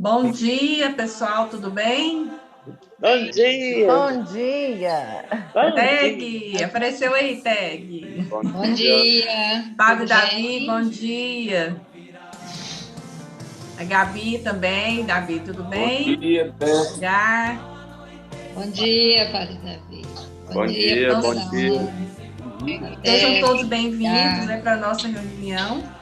Bom dia, pessoal, tudo bem? Bom dia! Bom dia! Bom Teg, dia! apareceu aí, Teg. Bom dia, Padre tudo Davi, bem? bom dia. A Gabi também, Davi, tudo Bom bem? dia, Beth. Já. Bom dia, Padre Davi. Bom Bom dia, dia, Então, bom Padre dia. Naum. sejam todos Tec, bem-vindos, Gá. para a nossa reunião.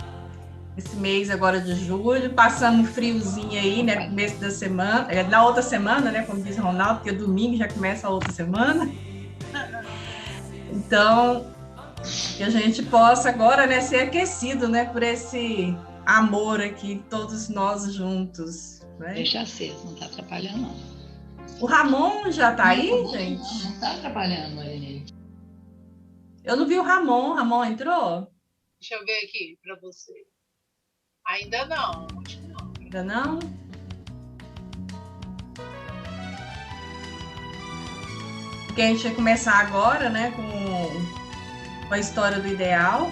Esse mês agora de julho, passando um friozinho aí, né? Começo da semana, na outra semana, né? Como diz Ronaldo, porque domingo já começa a outra semana. Então, que a gente possa agora, né, ser aquecido, né, por esse amor aqui, todos nós juntos, né? Deixa aceso, não tá atrapalhando, não. O Ramon já tá aí, Não, gente? não tá atrapalhando, Marinês. Eu não vi o Ramon. O Ramon entrou? Deixa eu ver aqui para você. Ainda não, acho que não. Ainda não? Porque a gente vai começar agora, né, com a história do ideal,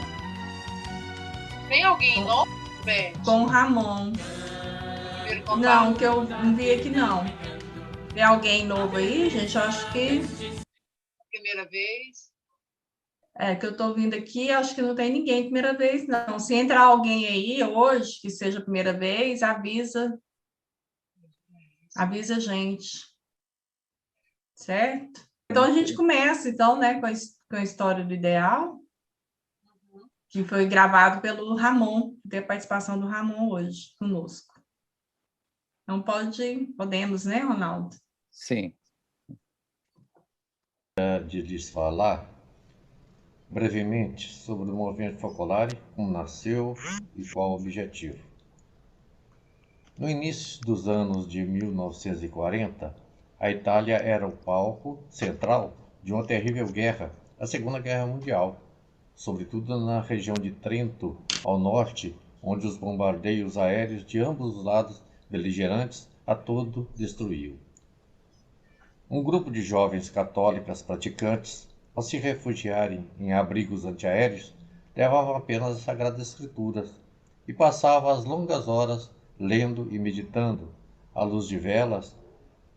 Tem alguém novo, Beth? com o Ramon. Primeiro contato? Não, que eu não vi aqui, não. Tem alguém novo aí, gente? Eu acho que... Primeira vez. que eu tô vindo aqui, acho que não tem ninguém primeira vez, não. Se entrar alguém aí hoje, que seja a primeira vez, avisa a gente, certo? Então, a gente começa, então, né, com a história do ideal, que foi gravado pelo Ramon, tem a participação do Ramon hoje conosco. Então, podemos, né, Ronaldo? Sim. De lhes falar brevemente sobre o movimento Focolare, como nasceu e qual o objetivo. No início dos anos de 1940, a Itália era o palco central de uma terrível guerra, a Segunda Guerra Mundial, sobretudo na região de Trento, ao norte, onde os bombardeios aéreos de ambos os lados beligerantes a todo destruíam. Um grupo de jovens católicas praticantes, ao se refugiarem em abrigos antiaéreos, levavam apenas as Sagradas Escrituras e passavam as longas horas lendo e meditando, à luz de velas,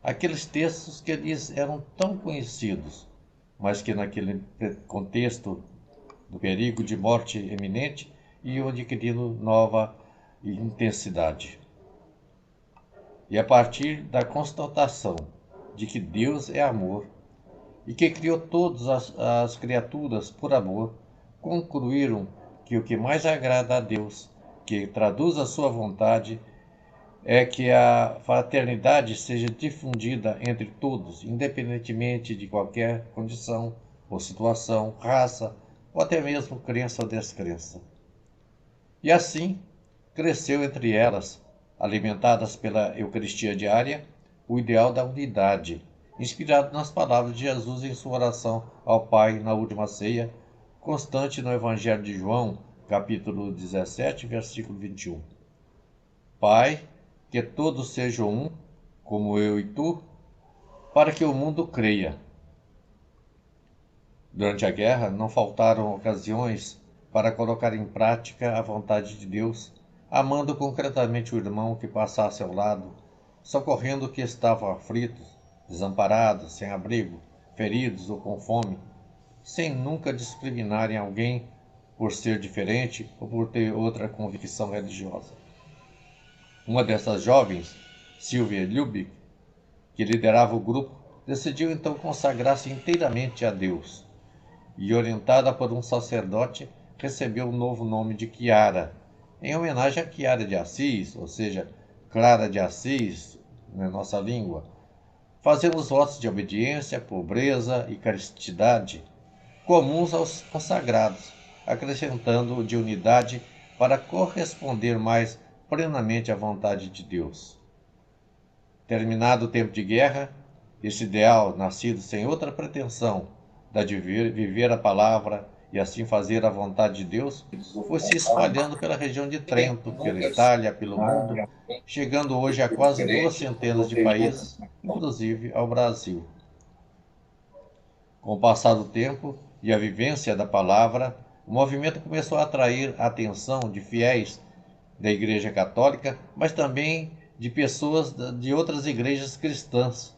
aqueles textos que lhes eram tão conhecidos, mas que naquele contexto do perigo de morte iminente iam adquirindo nova intensidade. E a partir da constatação de que Deus é amor e que criou todas as criaturas por amor, concluíram que o que mais agrada a Deus, que traduz a sua vontade, é que a fraternidade seja difundida entre todos, independentemente de qualquer condição ou situação, raça ou até mesmo crença ou descrença. E assim cresceu entre elas, alimentadas pela Eucaristia diária, o ideal da unidade, inspirado nas palavras de Jesus em sua oração ao Pai na última ceia, constante no Evangelho de João, capítulo 17, versículo 21. Pai, que todos sejam um, como eu e tu, para que o mundo creia. Durante a guerra, não faltaram ocasiões para colocar em prática a vontade de Deus, amando concretamente o irmão que passasse ao lado, socorrendo que estavam aflitos, desamparados, sem abrigo, feridos ou com fome, sem nunca discriminarem alguém por ser diferente ou por ter outra convicção religiosa. Uma dessas jovens, Sylvia Lubbock, que liderava o grupo, decidiu então consagrar-se inteiramente a Deus e, orientada por um sacerdote, recebeu o novo nome de Chiara, em homenagem a Chiara de Assis, ou seja, Clara de Assis, na nossa língua, fazendo os votos de obediência, pobreza e castidade, comuns aos consagrados, acrescentando o de unidade para corresponder mais plenamente à vontade de Deus. Terminado o tempo de guerra, esse ideal, nascido sem outra pretensão da de viver a palavra e assim fazer a vontade de Deus, foi se espalhando pela região de Trento, pela Itália, pelo mundo, chegando hoje a quase 200 de países, inclusive ao Brasil. Com o passar do tempo e a vivência da palavra, o movimento começou a atrair a atenção de fiéis da Igreja Católica, mas também de pessoas de outras igrejas cristãs,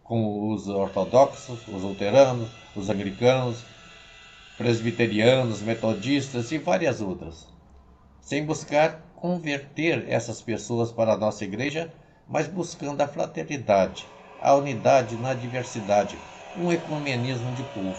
como os ortodoxos, os luteranos, os anglicanos, presbiterianos, metodistas e várias outras, sem buscar converter essas pessoas para a nossa igreja, mas buscando a fraternidade, a unidade na diversidade, um ecumenismo de povo.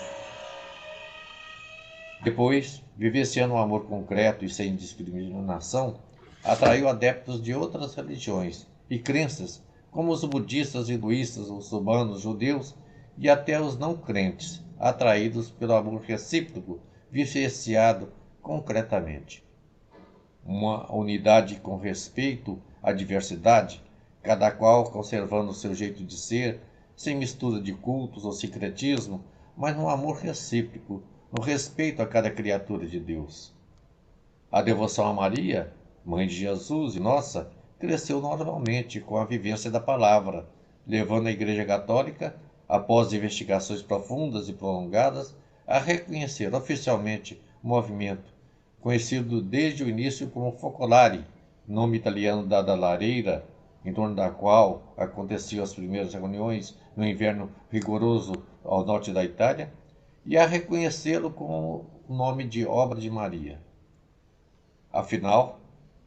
Depois, vivenciando um amor concreto e sem discriminação, atraiu adeptos de outras religiões e crenças, como os budistas, hinduístas, muçulmanos, judeus e até os não crentes, atraídos pelo amor recíproco vivenciado concretamente. Uma unidade com respeito à diversidade, cada qual conservando o seu jeito de ser, sem mistura de cultos ou sincretismo, mas no amor recíproco, no respeito a cada criatura de Deus. A devoção a Maria, mãe de Jesus e nossa, cresceu normalmente com a vivência da palavra, levando a Igreja Católica, após investigações profundas e prolongadas, a reconhecer oficialmente o movimento, conhecido desde o início como Focolare, nome italiano dado à lareira, em torno da qual aconteciam as primeiras reuniões no inverno rigoroso ao norte da Itália, e a reconhecê-lo com o nome de Obra de Maria. Afinal,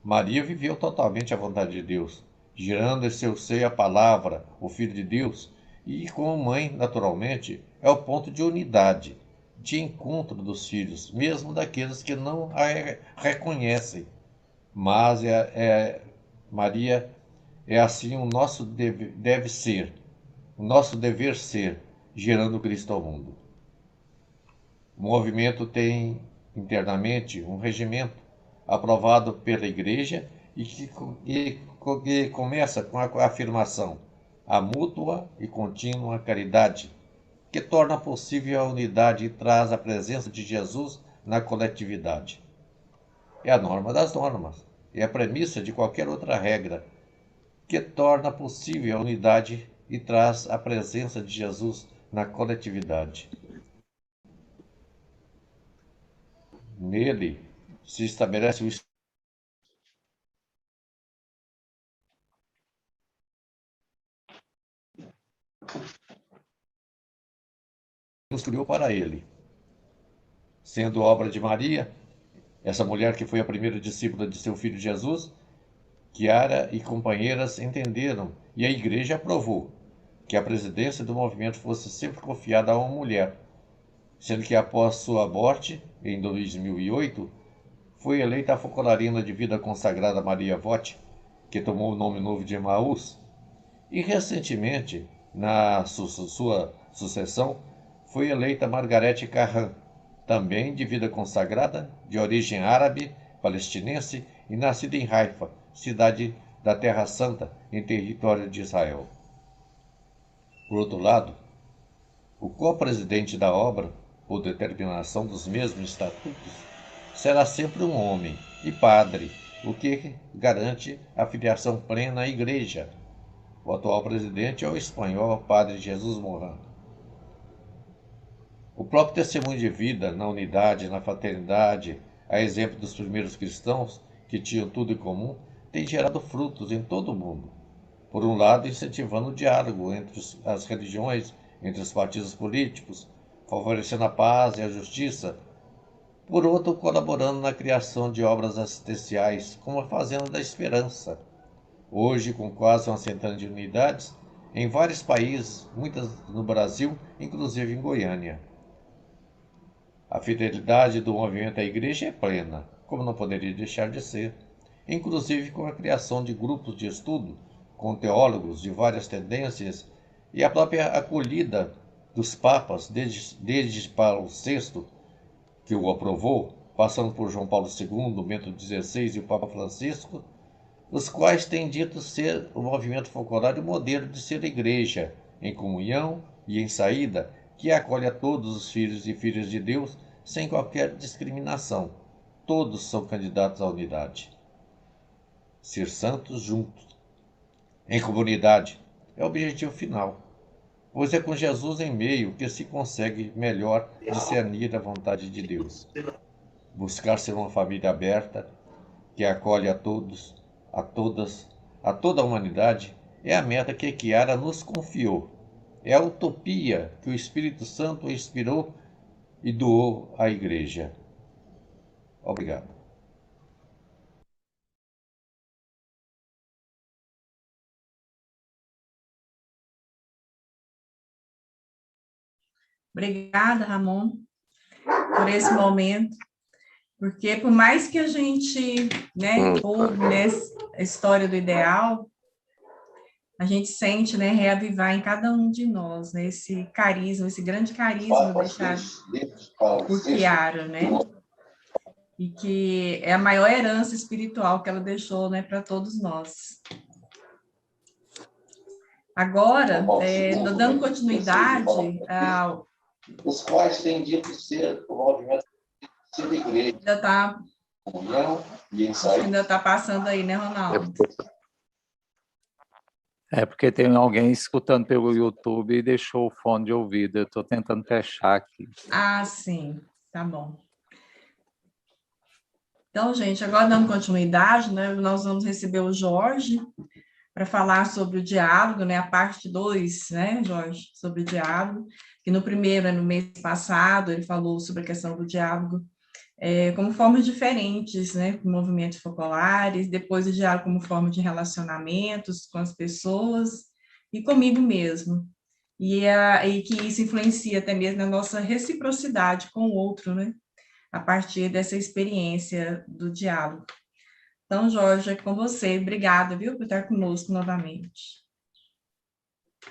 Maria viveu totalmente a vontade de Deus, gerando em seu seio a palavra, o Filho de Deus, e como mãe, naturalmente, é o ponto de unidade, de encontro dos filhos, mesmo daqueles que não a reconhecem. Mas Maria é assim o nosso deve ser, o nosso dever ser, gerando Cristo ao mundo. O movimento tem internamente um regimento aprovado pela Igreja e que começa com a afirmação: a mútua e contínua caridade, que torna possível a unidade e traz a presença de Jesus na coletividade. É a norma das normas, é a premissa de qualquer outra regra, que torna possível a unidade e traz a presença de Jesus na coletividade. Nele se estabelece o Deus criou para ele. Sendo obra de Maria, essa mulher que foi a primeira discípula de seu filho Jesus, Chiara e companheiras entenderam e a Igreja aprovou que a presidência do movimento fosse sempre confiada a uma mulher, sendo que após sua morte, em 2008, foi eleita a focolarina de vida consagrada Maria Votti, que tomou o nome novo de Emaús, e recentemente, na sua sucessão, foi eleita Margarete Carran, também de vida consagrada, de origem árabe, palestinense e nascida em Haifa, cidade da Terra Santa, em território de Israel. Por outro lado, o co-presidente da obra, por determinação dos mesmos estatutos, será sempre um homem e padre, o que garante a filiação plena à Igreja. O atual presidente é o espanhol Padre Jesus Moran. O próprio testemunho de vida na unidade, na fraternidade, a exemplo dos primeiros cristãos, que tinham tudo em comum, tem gerado frutos em todo o mundo. Por um lado, incentivando o diálogo entre as religiões, entre os partidos políticos, favorecendo a paz e a justiça. Por outro, colaborando na criação de obras assistenciais, como a Fazenda da Esperança. Hoje, com quase uma centena de unidades, em vários países, muitas no Brasil, inclusive em Goiânia. A fidelidade do movimento à Igreja é plena, como não poderia deixar de ser, inclusive com a criação de grupos de estudo, com teólogos de várias tendências e a própria acolhida dos papas, desde Paulo VI, que o aprovou, passando por João Paulo II, Bento XVI e o Papa Francisco, os quais têm dito ser o movimento focolário modelo de ser a Igreja, em comunhão e em saída, que acolhe a todos os filhos e filhas de Deus sem qualquer discriminação. Todos são candidatos à unidade. Ser santos juntos, em comunidade, é o objetivo final, pois é com Jesus em meio que se consegue melhor discernir a vontade de Deus. Buscar ser uma família aberta, que acolhe a todos, a todas, a toda a humanidade é a meta que Chiara nos confiou. É a utopia que o Espírito Santo inspirou e doou à Igreja. Obrigado. Obrigada, Ramon, por esse momento, porque por mais que a gente, né, ouve, né, a história do ideal, a gente sente, né, reavivar em cada um de nós, né, esse carisma, esse grande carisma deixado por Chiara, né, e que é a maior herança espiritual que ela deixou, né, para todos nós. Agora, dando continuidade ao... Os quais têm dito ser o movimento da igreja. Ainda está... Acho que ainda está passando aí, né, Ronaldo? É porque tem alguém escutando pelo YouTube e deixou o fone de ouvido. Eu estou tentando fechar aqui. Ah, sim. Tá bom. Então, gente, agora dando continuidade, né, nós vamos receber o Jorge para falar sobre o diálogo, né, a parte 2, né, Jorge, sobre o diálogo, que no primeiro, no mês passado, ele falou sobre a questão do diálogo como formas diferentes, né, movimentos focolares, depois o diálogo como forma de relacionamentos com as pessoas e comigo mesmo, e que isso influencia até mesmo na nossa reciprocidade com o outro, né, a partir dessa experiência do diálogo. Então, Jorge, é com você. Obrigada, viu, por estar conosco novamente.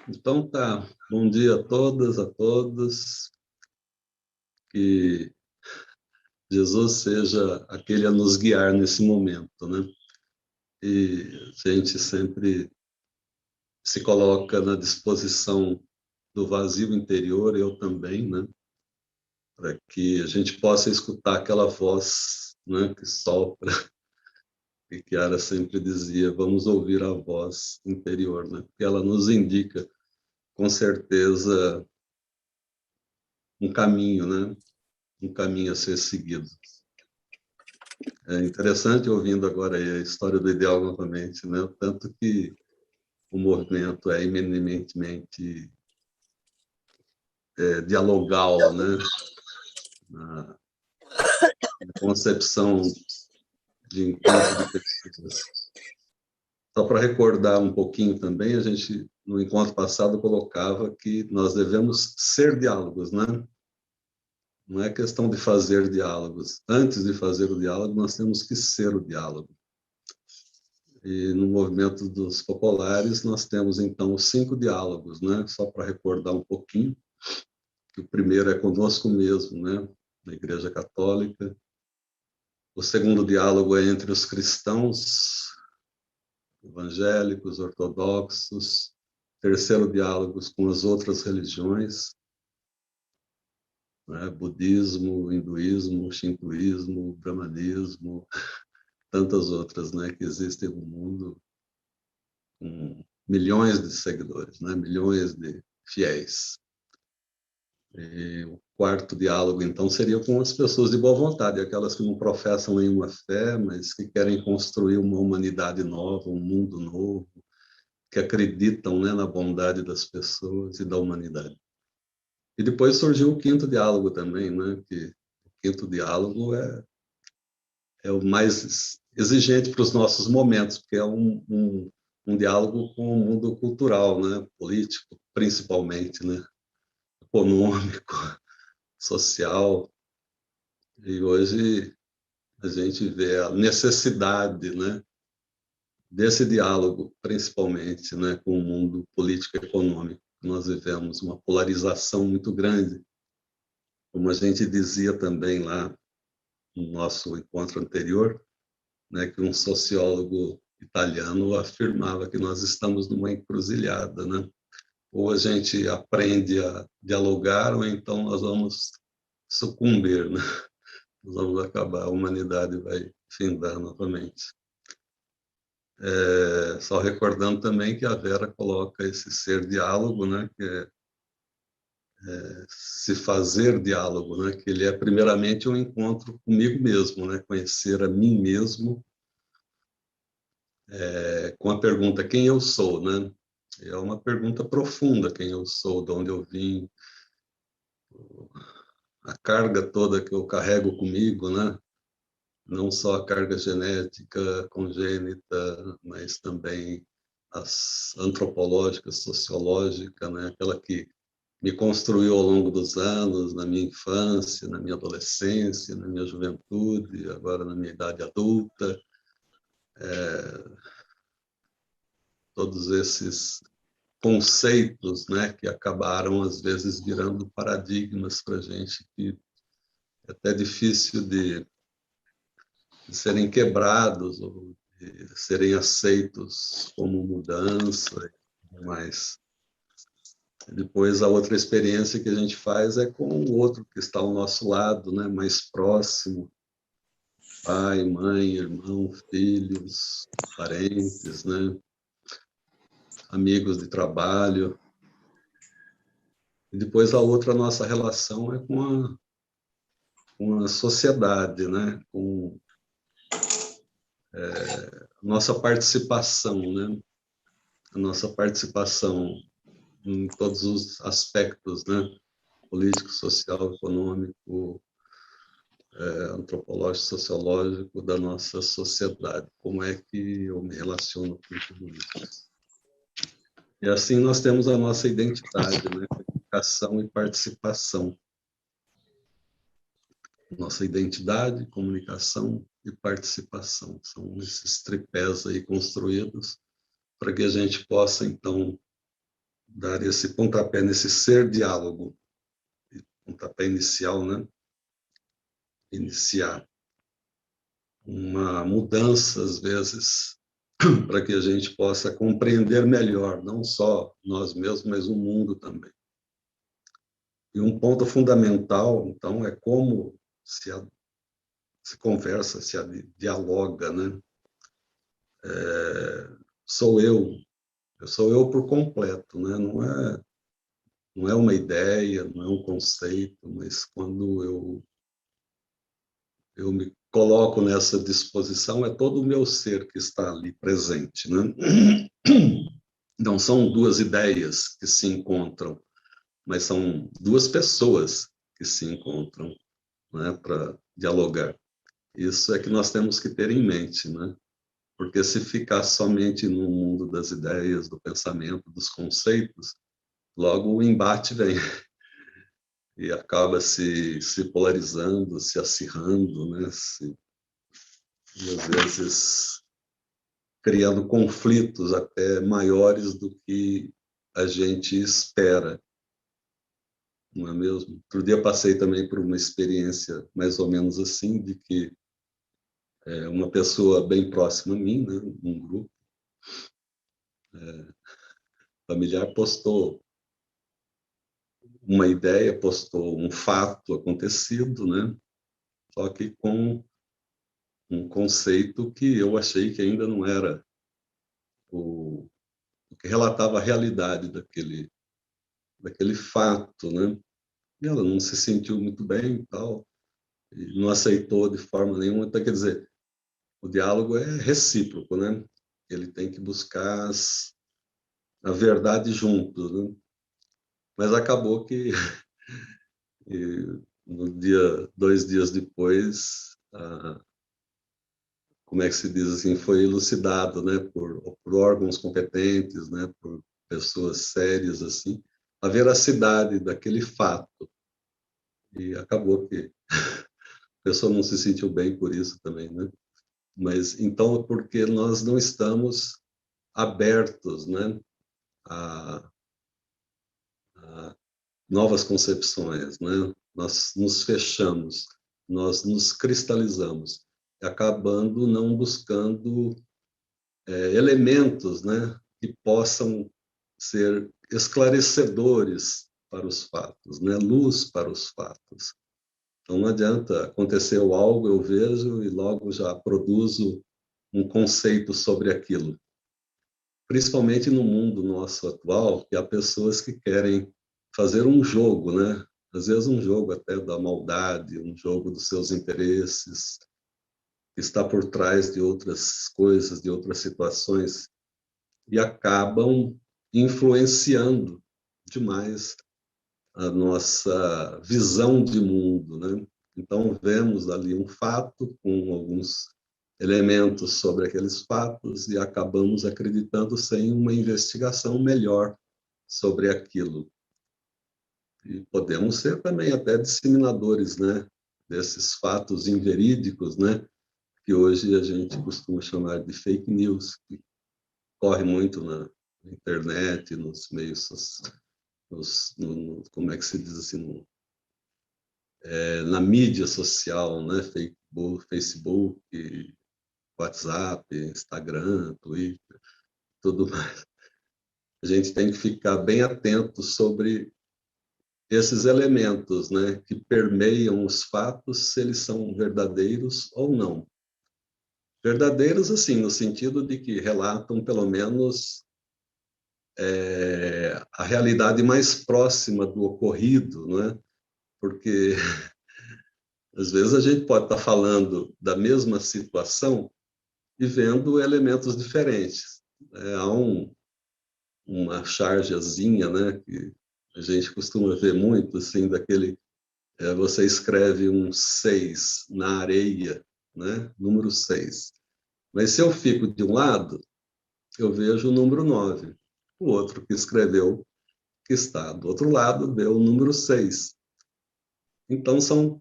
Então tá. Bom dia a todas, a todos. Que Jesus seja aquele a nos guiar nesse momento, né? E a gente sempre se coloca na disposição do vazio interior, eu também, né? Para que a gente possa escutar aquela voz, né, que sopra. E Chiara sempre dizia, vamos ouvir a voz interior, né? Porque ela nos indica, com certeza, um caminho, né? Um caminho a ser seguido. É interessante ouvindo agora a história do ideal novamente, né? Tanto que o movimento é eminentemente dialogal, né? Na concepção de encontro de pessoas. Só para recordar um pouquinho também, a gente, no encontro passado, colocava que nós devemos ser diálogos, né? Não é questão de fazer diálogos. Antes de fazer o diálogo, nós temos que ser o diálogo. E no movimento dos populares, nós temos, então, 5 diálogos, né? Só para recordar um pouquinho. O primeiro é conosco mesmo, né? Na Igreja Católica. O segundo diálogo é entre os cristãos, evangélicos, ortodoxos. Terceiro diálogo com as outras religiões, né? Budismo, hinduísmo, shintoísmo, brahmanismo, tantas outras, né? Que existem no mundo, com milhões de seguidores, né? Milhões de fiéis. E o quarto diálogo, então, seria com as pessoas de boa vontade, aquelas que não professam nenhuma fé, mas que querem construir uma humanidade nova, um mundo novo, que acreditam, né, na bondade das pessoas e da humanidade. E depois surgiu o quinto diálogo também, né, que o quinto diálogo é o mais exigente para os nossos momentos, porque é um diálogo com o mundo cultural, né, político, principalmente, né, econômico, social. E hoje a gente vê a necessidade, né, desse diálogo, principalmente, né, com o mundo político e econômico. Nós vivemos uma polarização muito grande. Como a gente dizia também lá no nosso encontro anterior, né, que um sociólogo italiano afirmava que nós estamos numa encruzilhada, né? Ou a gente aprende a dialogar, ou então nós vamos sucumbir, né? Nós vamos acabar, a humanidade vai findar novamente. Só recordando também que a Vera coloca esse ser diálogo, né? Que é se fazer diálogo, né? Que ele é primeiramente um encontro comigo mesmo, né? Conhecer a mim mesmo com a pergunta quem eu sou, né? É uma pergunta profunda, quem eu sou, de onde eu vim, a carga toda que eu carrego comigo, né? Não só a carga genética, congênita, mas também as antropológicas, sociológica, né? Aquela que me construiu ao longo dos anos, na minha infância, na minha adolescência, na minha juventude, agora na minha idade adulta. Todos esses conceitos, né, que acabaram, às vezes, virando paradigmas para a gente, que é até difícil de serem quebrados ou de serem aceitos como mudança, mas depois a outra experiência que a gente faz é com o outro que está ao nosso lado, né, mais próximo, pai, mãe, irmão, filhos, parentes, né, amigos de trabalho. E depois a outra nossa relação é com a sociedade, né, com nossa participação, né, a nossa participação em todos os aspectos, né, político, social, econômico, antropológico, sociológico da nossa sociedade. Como é que eu me relaciono com tudo isso? E assim nós temos a nossa identidade, né, comunicação e participação. Nossa identidade, comunicação e participação são esses tripés aí construídos para que a gente possa, então, dar esse pontapé nesse ser diálogo, pontapé inicial, né? Iniciar uma mudança, às vezes, para que a gente possa compreender melhor, não só nós mesmos, mas o mundo também. E um ponto fundamental, então, é como se conversa, se dialoga, né? Sou eu por completo, né? Não é uma ideia, não é um conceito, mas quando eu me coloco nessa disposição, é todo o meu ser que está ali presente, né? Não são duas ideias que se encontram, mas são duas pessoas que se encontram, né, para dialogar. Isso é que nós temos que ter em mente, né? Porque se ficar somente no mundo das ideias, do pensamento, dos conceitos, logo o embate vem e acaba se polarizando, se acirrando, né? E às vezes criando conflitos até maiores do que a gente espera, não é mesmo? Outro dia passei também por uma experiência mais ou menos assim, de que uma pessoa bem próxima a mim, né, um grupo familiar, postou uma ideia, postou um fato acontecido, né, só que com um conceito que eu achei que ainda não era o que relatava a realidade daquele fato, né? E ela não se sentiu muito bem e tal, e não aceitou de forma nenhuma. Então, quer dizer, o diálogo é recíproco, né? Ele tem que buscar a verdade juntos, né? Mas acabou que no dia, 2 dias depois, como é que se diz assim, foi elucidado, né, por órgãos competentes, né, por pessoas sérias assim, a veracidade daquele fato. E acabou que a pessoa não se sentiu bem por isso também, né? Mas então, porque nós não estamos abertos, né, a novas concepções, né? Nós nos fechamos, nós nos cristalizamos, acabando não buscando elementos, né, que possam ser esclarecedores para os fatos, né, luz para os fatos. Então não adianta, aconteceu algo, eu vejo e logo já produzo um conceito sobre aquilo. Principalmente no mundo nosso atual, que há pessoas que querem fazer um jogo, né? Às vezes um jogo até da maldade, um jogo dos seus interesses, que está por trás de outras coisas, de outras situações, e acabam influenciando demais a nossa visão de mundo, né? Então, vemos ali um fato com alguns elementos sobre aqueles fatos e acabamos acreditando sem uma investigação melhor sobre aquilo. E podemos ser também até disseminadores, né, desses fatos inverídicos, né, que hoje a gente costuma chamar de fake news, que corre muito na internet, nos meios, como é que se diz assim, na mídia social, né, Facebook, WhatsApp, Instagram, Twitter, tudo mais. A gente tem que ficar bem atento sobre esses elementos, né, que permeiam os fatos, se eles são verdadeiros ou não. Verdadeiros, assim, no sentido de que relatam, pelo menos, a realidade mais próxima do ocorrido, né? Porque, às vezes, a gente pode estar falando da mesma situação e vendo elementos diferentes. Há uma chargezinha, né, que a gente costuma ver muito, assim, daquele... você escreve um 6 na areia, né, número 6. Mas se eu fico de um lado, eu vejo o número 9. O outro que escreveu, que está do outro lado, vê o número 6. Então, são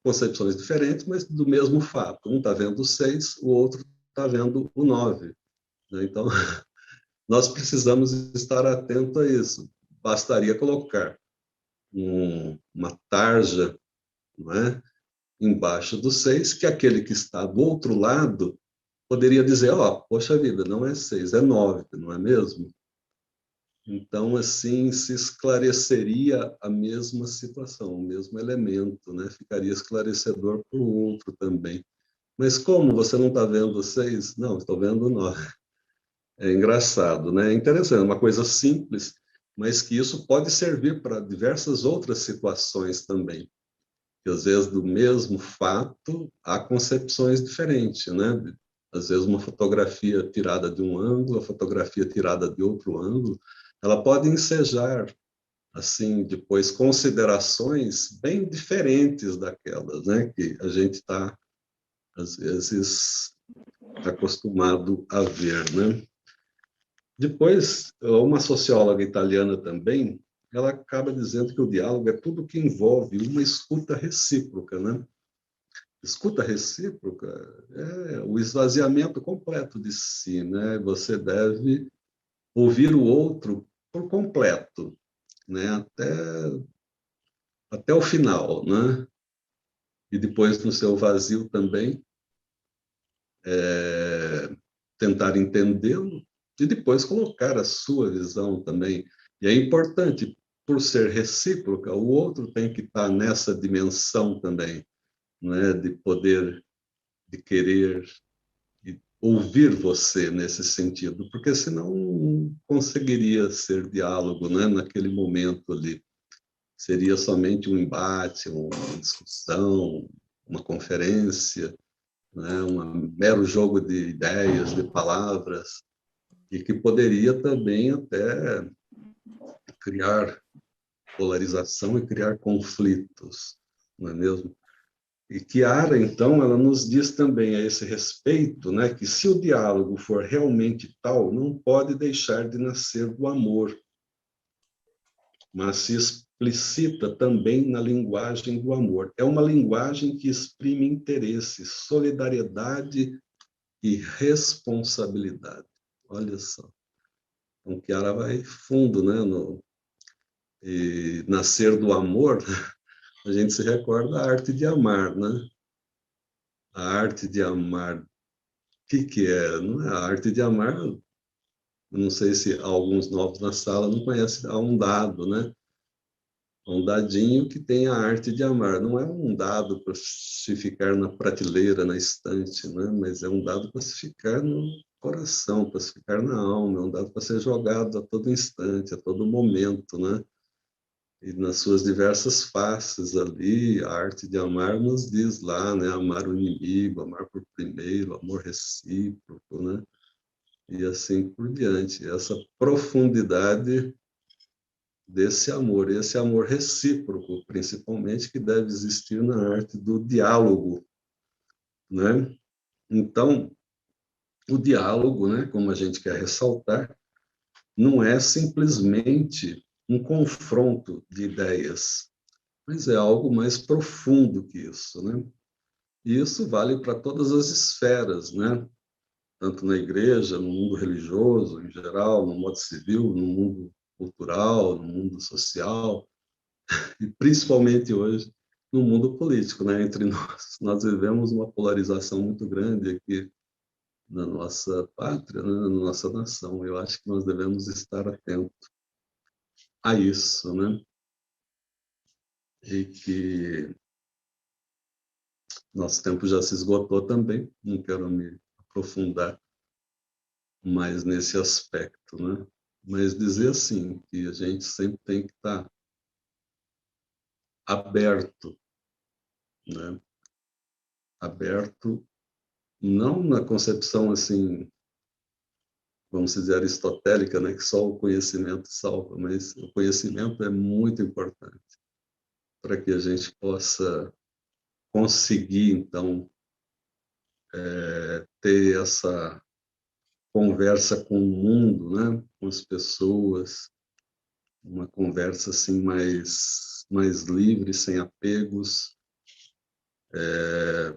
concepções diferentes, mas do mesmo fato. Um está vendo o 6, o outro está vendo o 9. Então, nós precisamos estar atento a isso. Bastaria colocar uma tarja, não é, embaixo do 6, que aquele que está do outro lado poderia dizer, poxa vida, não é 6, é 9, não é mesmo? Então, assim, se esclareceria a mesma situação, o mesmo elemento, né? Ficaria esclarecedor para o outro também. Mas como você não está vendo 6? Não, estou vendo 9. É engraçado, né? É interessante, uma coisa simples, mas que isso pode servir para diversas outras situações também. Que, às vezes, do mesmo fato, há concepções diferentes, né? Às vezes, uma fotografia tirada de um ângulo, a fotografia tirada de outro ângulo, ela pode ensejar, assim, depois, considerações bem diferentes daquelas, né? Que a gente está, às vezes, acostumado a ver, né? Depois, uma socióloga italiana também, ela acaba dizendo que o diálogo é tudo que envolve uma escuta recíproca, né? Escuta recíproca é o esvaziamento completo de si, né? Você deve ouvir o outro por completo, né? Até o final, né? E depois, no seu vazio também, tentar entendê-lo e depois colocar a sua visão também. E é importante, por ser recíproca, o outro tem que estar nessa dimensão também, né? De poder, de querer e ouvir você nesse sentido, porque senão não conseguiria ser diálogo, né? Naquele momento ali. Seria somente um embate, uma discussão, uma conferência, né? Um mero jogo de ideias, de palavras, e que poderia também até criar polarização e criar conflitos, não é mesmo? E Chiara, então, ela nos diz também a esse respeito, né, que se o diálogo for realmente tal, não pode deixar de nascer do amor, mas se explicita também na linguagem do amor. É uma linguagem que exprime interesse, solidariedade e responsabilidade. Olha só. Então, Chiara vai fundo, né, e nascer do amor, a gente se recorda a arte de amar, né? A arte de amar, o que é? Não é? A arte de amar, não sei se alguns novos na sala não conhecem, há um dado, né? Um dadinho que tem a arte de amar. Não é um dado para se ficar na prateleira, na estante, né? Mas é um dado para se ficar no coração, para se ficar na alma, é um dado para ser jogado a todo instante, a todo momento, né? E nas suas diversas faces ali, a arte de amar nos diz lá, né? Amar o inimigo, amar por primeiro, amor recíproco, né? E assim por diante. Essa profundidade desse amor, esse amor recíproco, principalmente, que deve existir na arte do diálogo, né? Então, o diálogo, né, como a gente quer ressaltar, não é simplesmente um confronto de ideias, mas é algo mais profundo que isso, né? E isso vale para todas as esferas, né? Tanto na igreja, no mundo religioso em geral, no modo civil, no mundo cultural, no mundo social, e principalmente hoje no mundo político, né? Entre nós, nós vivemos uma polarização muito grande aqui na nossa pátria, né? Na nossa nação. Eu acho que nós devemos estar atentos a isso, né? E que nosso tempo já se esgotou também, não quero me aprofundar mais nesse aspecto, né? Mas dizer assim, que a gente sempre tem que estar aberto, né? Aberto, não na concepção assim, vamos dizer, aristotélica, né? Que só o conhecimento salva, mas o conhecimento é muito importante para que a gente possa conseguir, então, ter essa conversa com o mundo, né? Com as pessoas, uma conversa assim mais livre, sem apegos,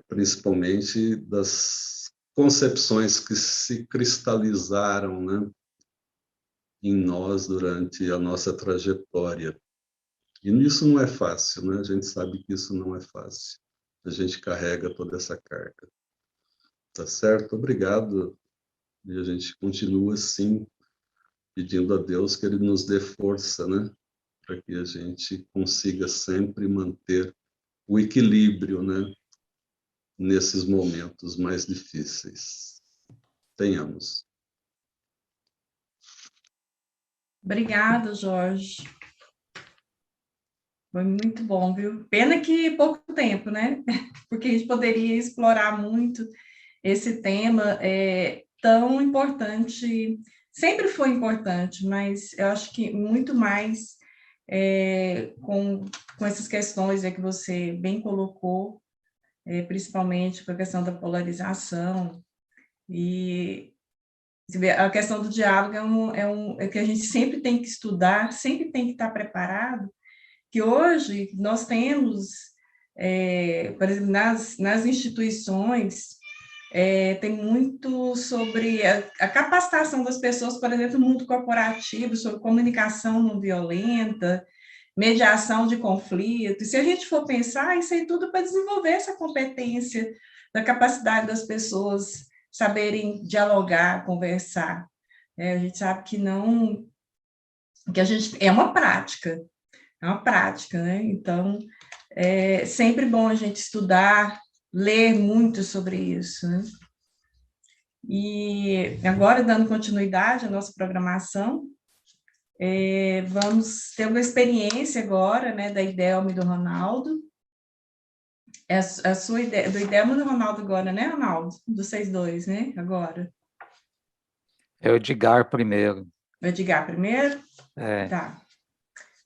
principalmente das concepções que se cristalizaram, né, em nós durante a nossa trajetória. E isso não é fácil, né? A gente sabe que isso não é fácil. A gente carrega toda essa carga. Tá certo? Obrigado. E a gente continua assim, pedindo a Deus que Ele nos dê força, né? Para que a gente consiga sempre manter o equilíbrio, né? Nesses momentos mais difíceis. Tenhamos. Obrigada, Jorge. Foi muito bom, viu? Pena que pouco tempo, né? Porque a gente poderia explorar muito esse tema tão importante. Sempre foi importante, mas eu acho que muito mais com essas questões que você bem colocou, principalmente com a questão da polarização e a questão do diálogo é que a gente sempre tem que estudar, sempre tem que estar preparado, que hoje nós temos, por exemplo, nas instituições, tem muito sobre a capacitação das pessoas, por exemplo, no mundo corporativo, sobre comunicação não violenta, mediação de conflito. E se a gente for pensar, isso aí tudo para desenvolver essa competência da capacidade das pessoas saberem dialogar, conversar. A gente sabe que não, que a gente é uma prática, né? Então, é sempre bom a gente estudar, ler muito sobre isso, né? E agora, dando continuidade à nossa programação, vamos ter uma experiência agora, né, da Idelma e do Ronaldo. A sua ideia, do Idelma e do Ronaldo agora, né, Ronaldo? Dos vocês dois, né, agora. É o Edgar primeiro. O Edgar primeiro? É. Tá.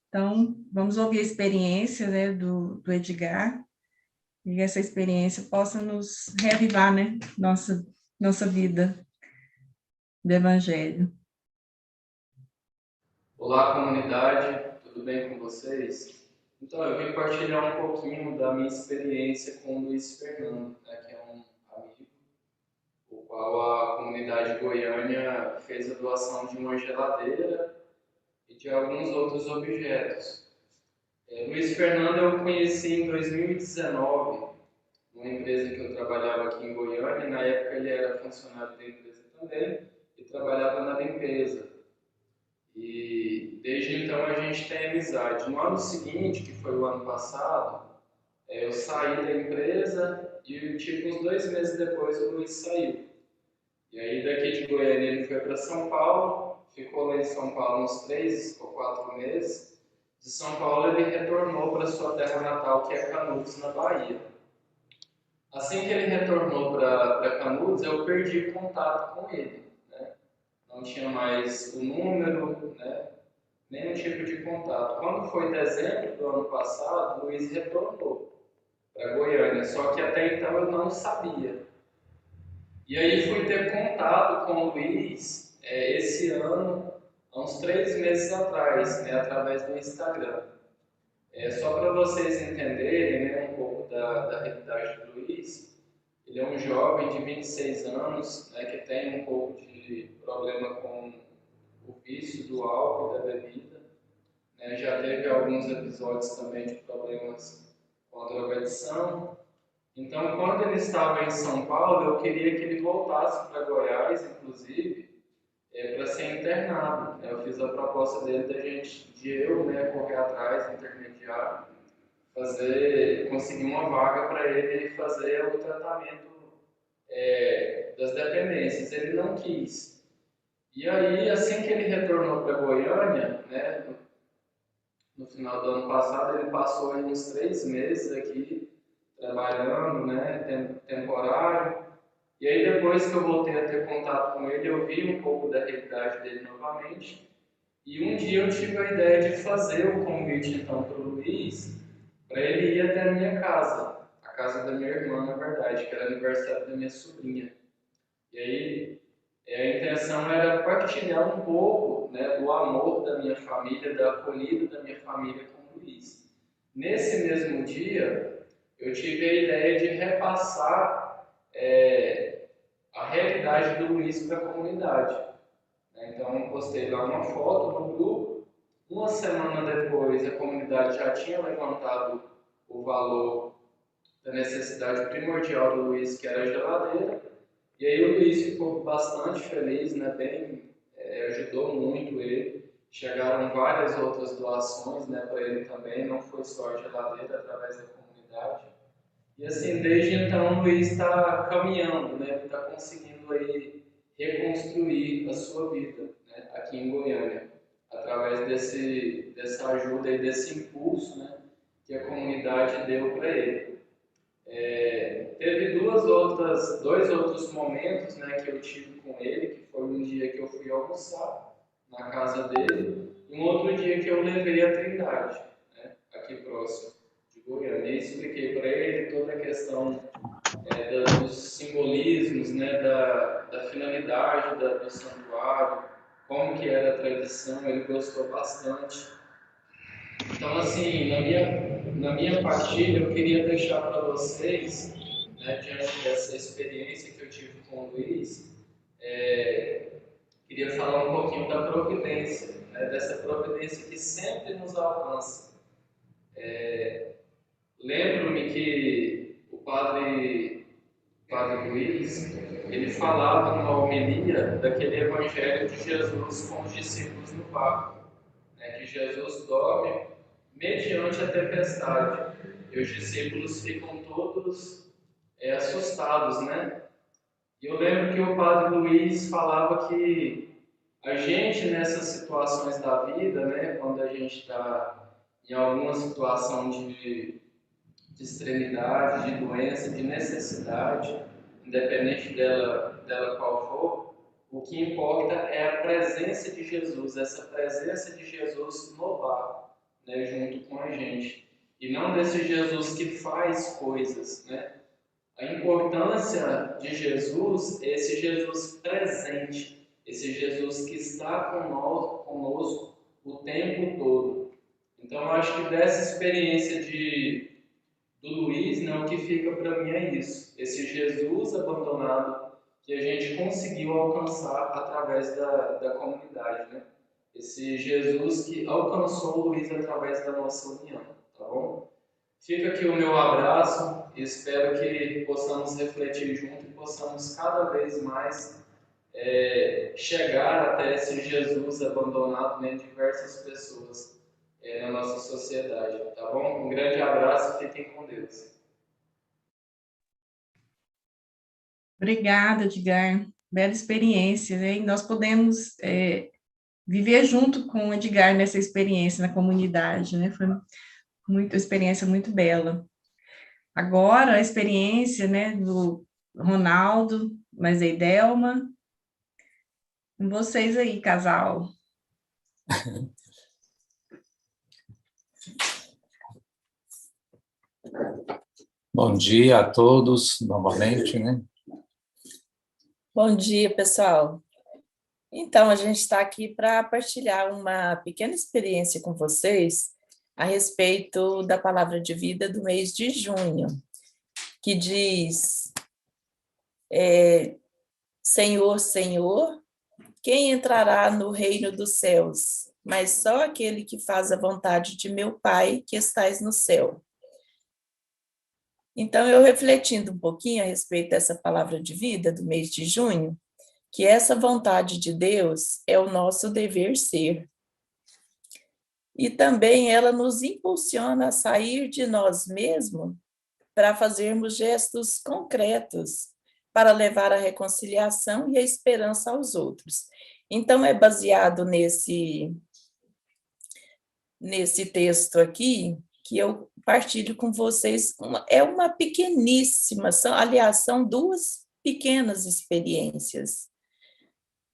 Então, vamos ouvir a experiência, né, do Edgar, e essa experiência possa nos reavivar, né, nossa vida do Evangelho. Olá, comunidade, tudo bem com vocês? Então, eu vim partilhar um pouquinho da minha experiência com o Luiz Fernando, né, que é um amigo, o qual a comunidade goiânia fez a doação de uma geladeira e de alguns outros objetos. Luiz Fernando eu conheci em 2019, numa empresa que eu trabalhava aqui em Goiânia, e na época ele era funcionário da empresa também e trabalhava na limpeza. E desde então a gente tem amizade. No ano seguinte, que foi o ano passado, eu saí da empresa e tipo uns 2 meses depois o Luiz saiu. E aí daqui de Goiânia ele foi para São Paulo, ficou lá em São Paulo uns 3 ou 4 meses. de São Paulo, ele retornou para sua terra natal, que é Canudos, na Bahia. Assim que ele retornou para Canudos, eu perdi contato com ele, né? Não tinha mais o número, né? Nenhum tipo de contato. Quando foi dezembro do ano passado, o Luiz retornou para Goiânia, só que até então eu não sabia. E aí fui ter contato com o Luiz esse ano, há uns 3 meses atrás, né, através do Instagram. Só para vocês entenderem, né, um pouco da realidade do Luiz, ele é um jovem de 26 anos, né, que tem um pouco de problema com o vício do álcool e da bebida. Né, já teve alguns episódios também de problemas com a drogadição. Então, quando ele estava em São Paulo, eu queria que ele voltasse para Goiás, inclusive, para ser internado. Eu fiz a proposta dele de eu, né, correr atrás, intermediar, conseguir uma vaga para ele fazer o tratamento das dependências. Ele não quis. E aí, assim que ele retornou para Goiânia, né, no final do ano passado, ele passou aí uns 3 meses aqui, trabalhando, né, temporário. E aí, depois que eu voltei a ter contato com ele, eu vi um pouco da realidade dele novamente. E um dia eu tive a ideia de fazer o convite, então, para o Luiz, para ele ir até a minha casa, a casa da minha irmã, na verdade, que era aniversário da minha sobrinha. E aí, a intenção era partilhar um pouco, né, do amor da minha família, da acolhida da minha família com o Luiz. Nesse mesmo dia, eu tive a ideia de repassar a realidade do Luiz para a comunidade. Então, eu postei lá uma foto no grupo. Uma semana depois, a comunidade já tinha levantado o valor da necessidade primordial do Luiz, que era a geladeira. E aí o Luiz ficou bastante feliz, né? Ajudou muito ele. Chegaram várias outras doações, né, para ele também, não foi só a geladeira, através da comunidade. E assim, desde então o Luiz está caminhando, né? Ele está conseguindo aí reconstruir a sua vida, né, aqui em Goiânia, através dessa ajuda e desse impulso, né, que a comunidade deu para ele. Teve dois outros momentos, né, que eu tive com ele, que foi um dia que eu fui almoçar na casa dele e um outro dia que eu levei a Trindade, né, aqui próximo de Goiânia. E expliquei para ele toda a questão dos simbolismos, né, da finalidade do santuário, como que era a tradição. Ele gostou bastante. Então, assim, na minha partilha, eu queria deixar para vocês, né, diante dessa experiência que eu tive com o Luiz, queria falar um pouquinho da providência, né, dessa providência que sempre nos alcança. Lembro-me que o Padre Luiz, ele falava numa homilia daquele evangelho de Jesus com os discípulos no barco, né, que Jesus dorme mediante a tempestade, e os discípulos ficam todos assustados, né? E eu lembro que o Padre Luiz falava que a gente, nessas situações da vida, né, quando a gente está em alguma situação de extremidade, de doença, de necessidade, independente dela qual for, o que importa é a presença de Jesus, essa presença de Jesus no barco, né, junto com a gente. E não desse Jesus que faz coisas, né? A importância de Jesus é esse Jesus presente, esse Jesus que está conosco o tempo todo. Então, eu acho que dessa experiência do Luiz, né, o que fica para mim é isso. Esse Jesus abandonado que a gente conseguiu alcançar através da comunidade, né? Esse Jesus que alcançou o Luiz através da nossa união, tá bom? Fica aqui o meu abraço e espero que possamos refletir junto e possamos cada vez mais chegar até esse Jesus abandonado em diversas pessoas na nossa sociedade, tá bom? Um grande abraço e fiquem com Deus. Obrigada, Edgar. Bela experiência, né? E nós podemos viver junto com o Edgar nessa experiência na comunidade, né? Foi uma experiência muito bela. Agora, a experiência, né, do Ronaldo, mas a Idelma, com vocês aí, casal. Bom dia a todos, novamente, né? Bom dia, pessoal. Então, a gente está aqui para partilhar uma pequena experiência com vocês a respeito da palavra de vida do mês de junho, que diz: Senhor, Senhor, quem entrará no reino dos céus? Mas só aquele que faz a vontade de meu Pai que estais no céu. Então, eu refletindo um pouquinho a respeito dessa palavra de vida do mês de junho, que essa vontade de Deus é o nosso dever ser. E também ela nos impulsiona a sair de nós mesmos para fazermos gestos concretos para levar a reconciliação e a esperança aos outros. Então, é baseado nesse texto aqui que eu partilho com vocês. É uma pequeníssima, são duas pequenas experiências,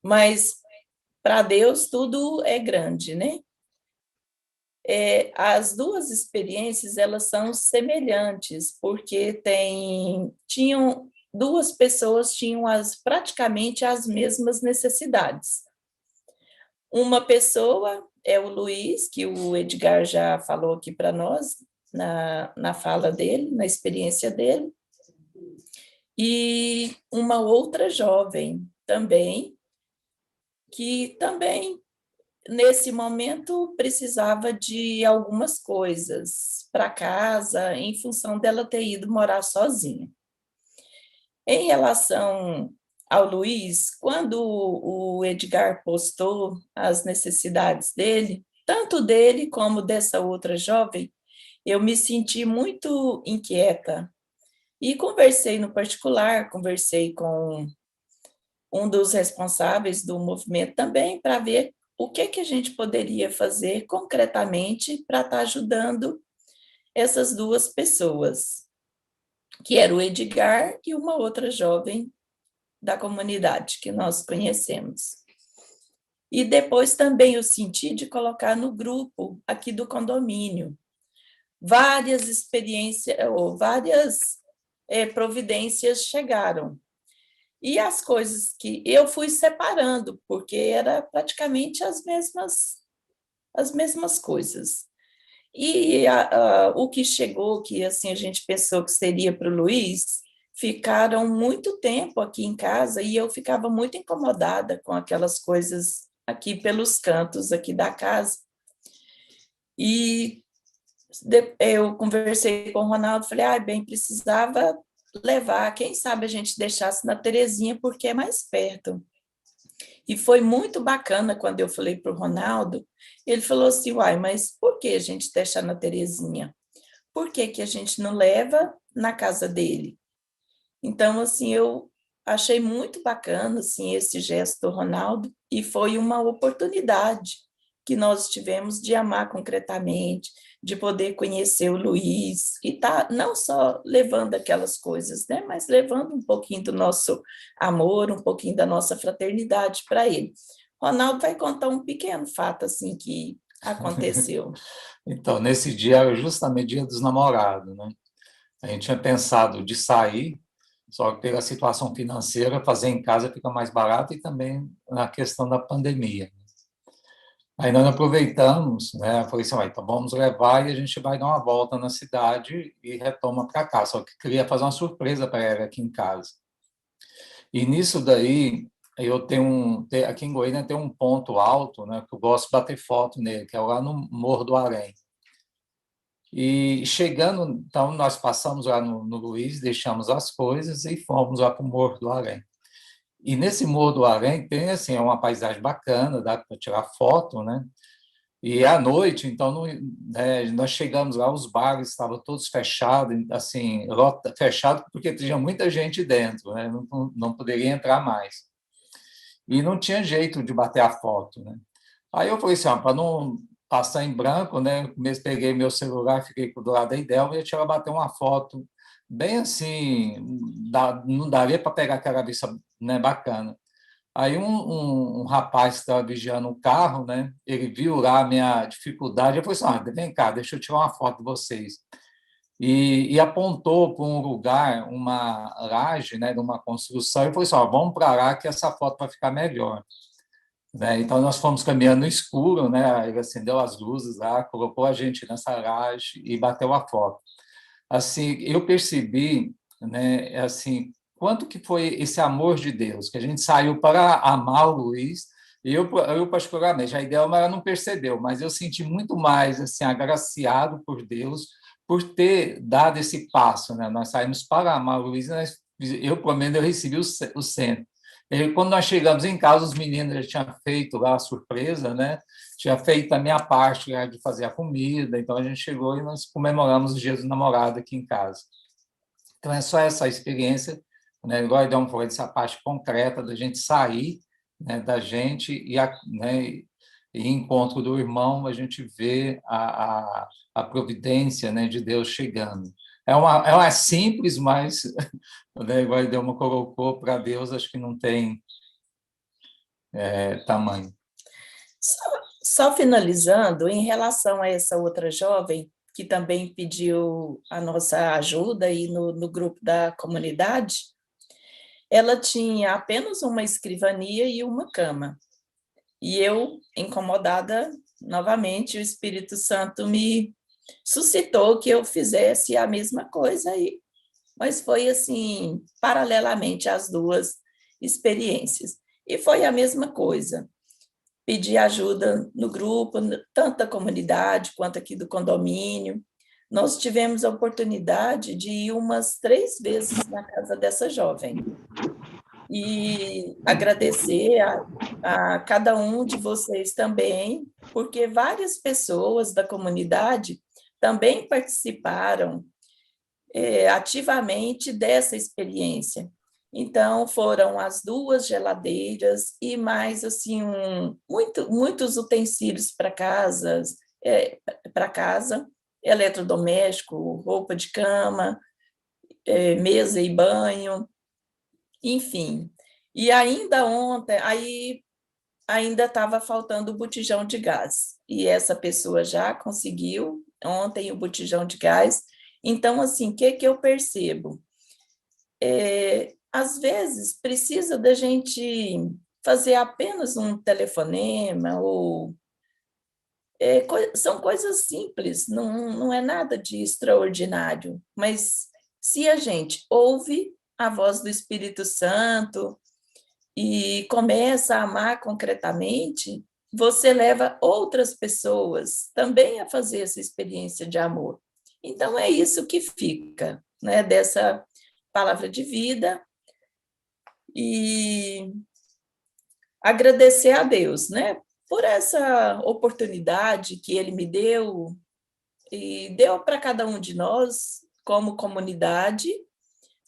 mas para Deus tudo é grande, né? As duas experiências, elas são semelhantes, porque duas pessoas tinham praticamente as mesmas necessidades. Uma pessoa é o Luiz, que o Edgar já falou aqui para nós, na fala dele, na experiência dele, e uma outra jovem também, que também, nesse momento, precisava de algumas coisas para casa, em função dela ter ido morar sozinha. Em relação ao Luiz, quando o Edgar postou as necessidades dele, tanto dele como dessa outra jovem, eu me senti muito inquieta. E conversei no particular, conversei com um dos responsáveis do movimento também, para ver o que a gente poderia fazer concretamente para estar ajudando essas duas pessoas, que era o Edgar e uma outra jovem da comunidade que nós conhecemos. E depois também eu senti de colocar no grupo aqui do condomínio várias experiências, ou várias providências chegaram. E as coisas que eu fui separando, porque era praticamente as mesmas coisas. E o que chegou, que assim a gente pensou que seria para o Luiz, ficaram muito tempo aqui em casa e eu ficava muito incomodada com aquelas coisas aqui pelos cantos aqui da casa. E eu conversei com o Ronaldo, falei, bem, precisava levar, quem sabe a gente deixasse na Terezinha, porque é mais perto. E foi muito bacana quando eu falei para o Ronaldo, ele falou assim, mas por que a gente deixar na Terezinha? Por que a gente não leva na casa dele? Então, assim, eu achei muito bacana, assim, esse gesto do Ronaldo, e foi uma oportunidade que nós tivemos de amar concretamente, de poder conhecer o Luiz, e tá não só levando aquelas coisas, né, mas levando um pouquinho do nosso amor, um pouquinho da nossa fraternidade para ele. Ronaldo vai contar um pequeno fato, assim, que aconteceu. Então, nesse dia era justamente dia dos namorados, né? A gente tinha pensado de sair, só que pela situação financeira, fazer em casa fica mais barato e também na questão da pandemia. Aí nós aproveitamos, né? Falei assim, então vamos levar e a gente vai dar uma volta na cidade e retoma para cá. Só que queria fazer uma surpresa para ela aqui em casa. E nisso daí, eu aqui em Goiânia tem um ponto alto, né? Que eu gosto de bater foto nele, que é lá no Morro do Arém. E chegando, então, nós passamos lá no Luiz, deixamos as coisas e fomos lá para o Morro do Arém. E nesse Morro do Arém tem, assim, uma paisagem bacana, dá para tirar foto, né? E à noite, então, nós chegamos lá, os bares estavam todos fechados, assim, fechado porque tinha muita gente dentro, né? Não poderia entrar mais. E não tinha jeito de bater a foto, né? Aí eu falei assim, para não passar em branco, né? Eu peguei meu celular, fiquei do lado da Idelma e ela bateu uma foto bem assim, não daria para pegar aquela vista, né, bacana. Aí um rapaz que estava vigiando um carro, né? Ele viu lá a minha dificuldade, eu falei assim, vem cá, deixa eu tirar uma foto de vocês. E apontou para um lugar, uma laje, né, de uma construção, e falou assim, vamos para lá que essa foto vai ficar melhor. Né? Então, nós fomos caminhando no escuro, né? Ele acendeu as luzes lá, colocou a gente nessa laje e bateu a foto. Assim, eu percebi, né, assim, quanto que foi esse amor de Deus, que a gente saiu para amar o Luiz, e eu particularmente, a Idelma ela não percebeu, mas eu senti muito mais assim, agraciado por Deus por ter dado esse passo, né? Nós saímos para amar o Luiz, eu, pelo menos, eu recebi o centro. E quando nós chegamos em casa, os meninos já tinham feito lá a surpresa, né? Tinha feito a minha parte de fazer a comida, então a gente chegou e nós comemoramos o Dia do Namorado aqui em casa. Então é só essa experiência, né? Igual a Idão falou, essa parte concreta da gente sair, né, da gente né, e encontro do irmão, a gente vê a providência, né, de Deus chegando. É uma simples, mas, né, igual a Idão colocou, para Deus acho que não tem tamanho. Só finalizando, em relação a essa outra jovem, que também pediu a nossa ajuda aí no grupo da comunidade, ela tinha apenas uma escrivania e uma cama. E eu, incomodada, novamente, o Espírito Santo me suscitou que eu fizesse a mesma coisa aí. Mas foi assim, paralelamente às duas experiências. E foi a mesma coisa. Pedi ajuda no grupo, tanto da comunidade quanto aqui do condomínio. Nós tivemos a oportunidade de ir umas 3 vezes na casa dessa jovem. E agradecer a cada um de vocês também, porque várias pessoas da comunidade também participaram ativamente dessa experiência. Então, foram as 2 geladeiras e mais assim muitos utensílios para casa, eletrodoméstico, roupa de cama, mesa e banho, enfim. E ainda ontem, ainda estava faltando o botijão de gás. E essa pessoa já conseguiu ontem o botijão de gás. Então, assim, o que eu percebo? Às vezes, precisa da gente fazer apenas um telefonema, ou são coisas simples, não é nada de extraordinário, mas se a gente ouve a voz do Espírito Santo e começa a amar concretamente, você leva outras pessoas também a fazer essa experiência de amor. Então, é isso que fica, né, dessa palavra de vida, e agradecer a Deus, né, por essa oportunidade que Ele me deu, e deu para cada um de nós, como comunidade,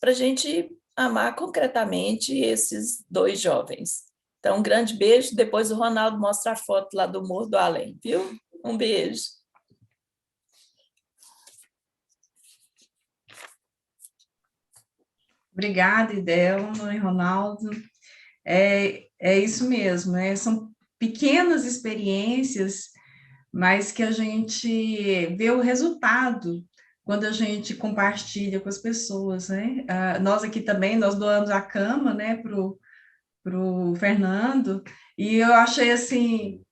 para a gente amar concretamente esses 2 jovens. Então, um grande beijo. Depois o Ronaldo mostra a foto lá do Morro do Além, viu? Um beijo. Obrigada, Idelma e Ronaldo. É isso mesmo, são pequenas experiências, mas que a gente vê o resultado quando a gente compartilha com as pessoas, né? Nós aqui também, nós doamos a cama, né, para o Fernando, e eu achei assim,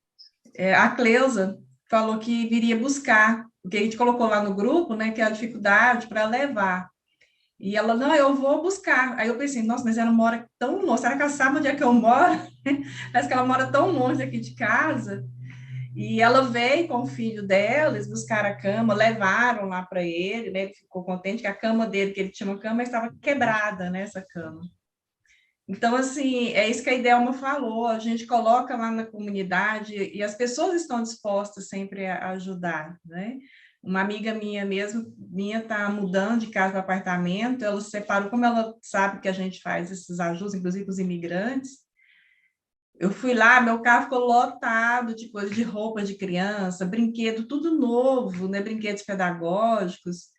a Cleusa falou que viria buscar, porque a gente colocou lá no grupo, né, que é a dificuldade para levar. E ela, não, eu vou buscar. Aí eu pensei, nossa, mas ela mora tão longe, será que ela sabe onde é que eu moro? Parece que ela mora tão longe aqui de casa. E ela veio com o filho dela, eles buscaram a cama, levaram lá para ele, né? Ele ficou contente que a cama dele, que ele tinha uma cama, estava quebrada, né, essa cama. Então, assim, é isso que a Idelma falou, a gente coloca lá na comunidade e as pessoas estão dispostas sempre a ajudar, né? Uma amiga minha está mudando de casa para apartamento, ela separou, como ela sabe que a gente faz esses ajudos, inclusive para os imigrantes, Eu fui lá, meu carro ficou lotado de coisa de roupa de criança, brinquedo, tudo novo, né? Brinquedos pedagógicos.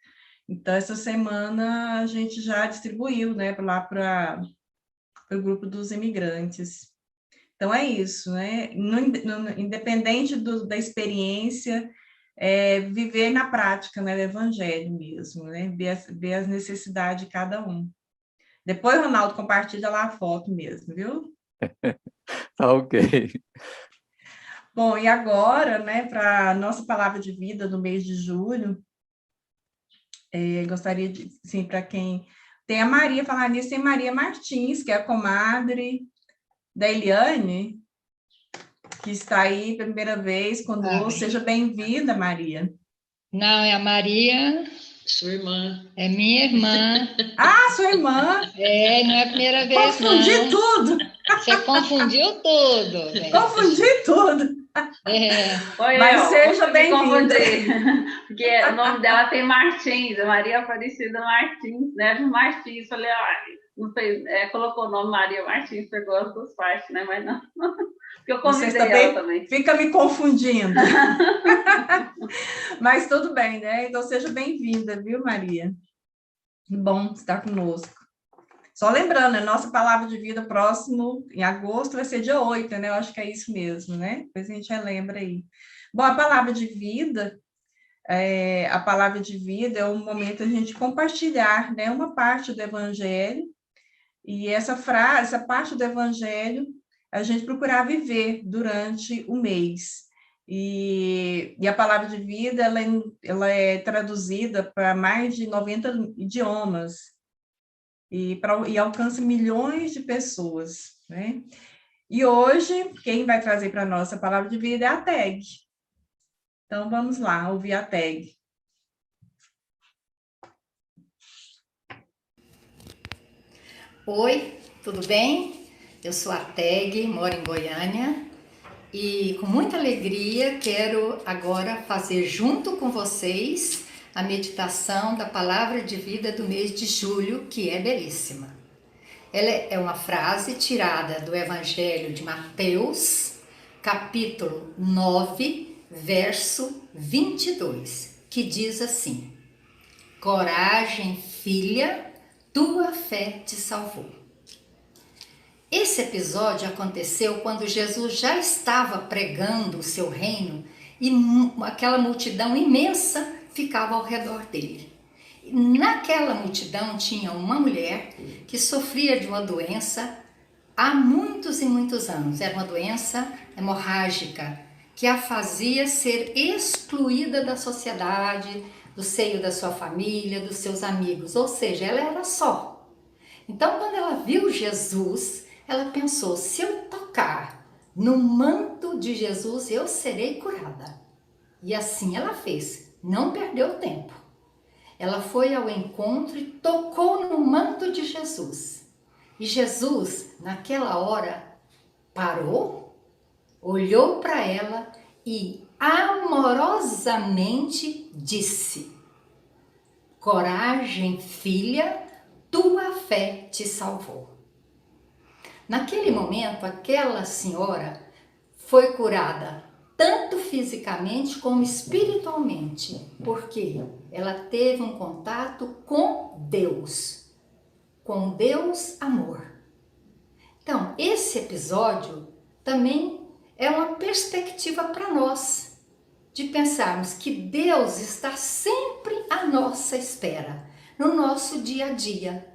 Então, essa semana a gente já distribuiu, né, lá para o grupo dos imigrantes. Então, é isso, né? Independente da experiência, viver na prática, né, do evangelho mesmo, né? Ver as necessidades de cada um. Depois, Ronaldo, compartilha lá a foto mesmo, viu? Tá ok. Bom, e agora, né, para a nossa palavra de vida do mês de julho, gostaria de, sim, para quem tem a Maria, falar nisso, tem Maria Martins, que é a comadre da Eliane, que está aí pela primeira vez conosco. Seja bem-vinda, Maria. Não, é a Maria. Sua irmã. É minha irmã. Ah, sua irmã! Não é a primeira vez, Confundi não. tudo! Você confundiu tudo. Confundi tudo! Mas seja bem-vinda. Porque o nome dela tem Martins, Maria Aparecida Martins, né? Martins, falei, não sei, colocou o nome Maria Martins, pegou as duas partes, né? Mas não, porque eu convidei ela também. Fica me confundindo. Mas tudo bem, né? Então seja bem-vinda, viu, Maria? Bom estar conosco. Só lembrando, a nossa palavra de vida próximo, em agosto, vai ser dia 8, né? Eu acho que é isso mesmo, né? Depois a gente relembra aí. Bom, a palavra de vida é um momento a gente compartilhar, né? Uma parte do evangelho, e essa parte do evangelho, a gente procurar viver durante o mês. E a palavra de vida, ela é traduzida para mais de 90 idiomas, e alcança milhões de pessoas, né? E hoje, quem vai trazer para nós a palavra de vida é a Teg. Então, vamos lá, ouvir a Teg. Oi, tudo bem? Eu sou a Teg, moro em Goiânia, e com muita alegria quero agora fazer junto com vocês a meditação da palavra de vida do mês de julho, que é belíssima. Ela é uma frase tirada do Evangelho de Mateus, capítulo 9, verso 22, que diz assim: Coragem, filha, tua fé te salvou. Esse episódio aconteceu quando Jesus já estava pregando o seu reino e aquela multidão imensa ficava ao redor dele. Naquela multidão tinha uma mulher que sofria de uma doença há muitos e muitos anos. Era uma doença hemorrágica que a fazia ser excluída da sociedade, do seio da sua família, dos seus amigos, ou seja, ela era só. Então, quando ela viu Jesus, ela pensou, se eu tocar no manto de Jesus, eu serei curada. E assim ela fez, não perdeu tempo. Ela foi ao encontro e tocou no manto de Jesus. E Jesus, naquela hora, parou, olhou para ela e amorosamente disse: Coragem, filha, tua fé te salvou. Naquele momento, aquela senhora foi curada tanto fisicamente como espiritualmente, porque ela teve um contato com Deus amor. Então, esse episódio também é uma perspectiva para nós, de pensarmos que Deus está sempre à nossa espera, no nosso dia a dia,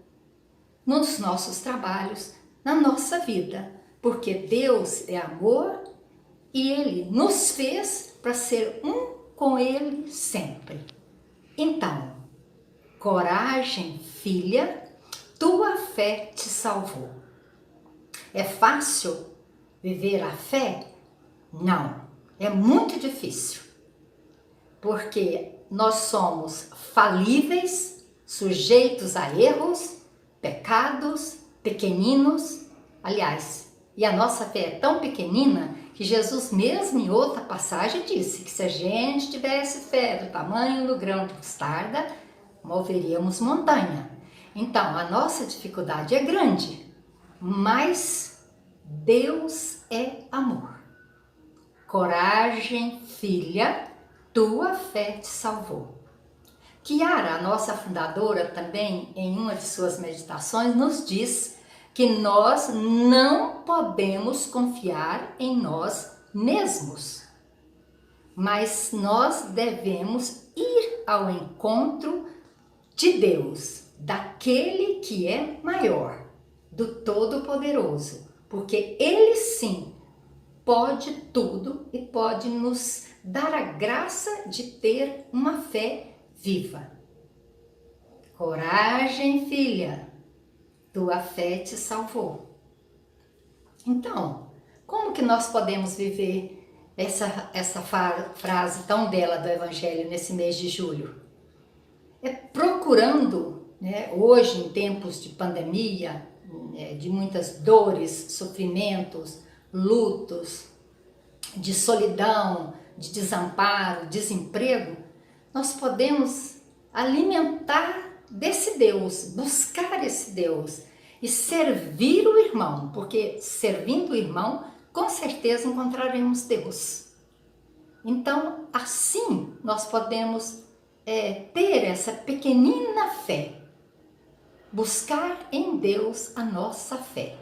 nos nossos trabalhos, na nossa vida, porque Deus é amor e Ele nos fez para ser um com Ele sempre. Então, coragem, filha, tua fé te salvou. É fácil viver a fé? Não, é muito difícil, porque nós somos falíveis, sujeitos a erros, pecados, pequeninos, aliás, e a nossa fé é tão pequenina que Jesus mesmo em outra passagem disse que se a gente tivesse fé do tamanho do grão de mostarda, moveríamos montanha. Então, a nossa dificuldade é grande, mas Deus é amor. Coragem, filha, tua fé te salvou. Chiara, a nossa fundadora, também em uma de suas meditações, nos diz que nós não podemos confiar em nós mesmos, mas nós devemos ir ao encontro de Deus, daquele que é maior, do Todo-Poderoso, porque Ele sim pode tudo e pode nos dar a graça de ter uma fé viva. Coragem, filha, tua fé te salvou. Então, como que nós podemos viver essa frase tão bela do Evangelho nesse mês de julho? É procurando, né, hoje em tempos de pandemia, de muitas dores, sofrimentos, lutos, de solidão, de desamparo, desemprego, nós podemos alimentar desse Deus, buscar esse Deus e servir o irmão, porque servindo o irmão, com certeza encontraremos Deus. Então, assim, nós podemos ter essa pequenina fé, buscar em Deus a nossa fé.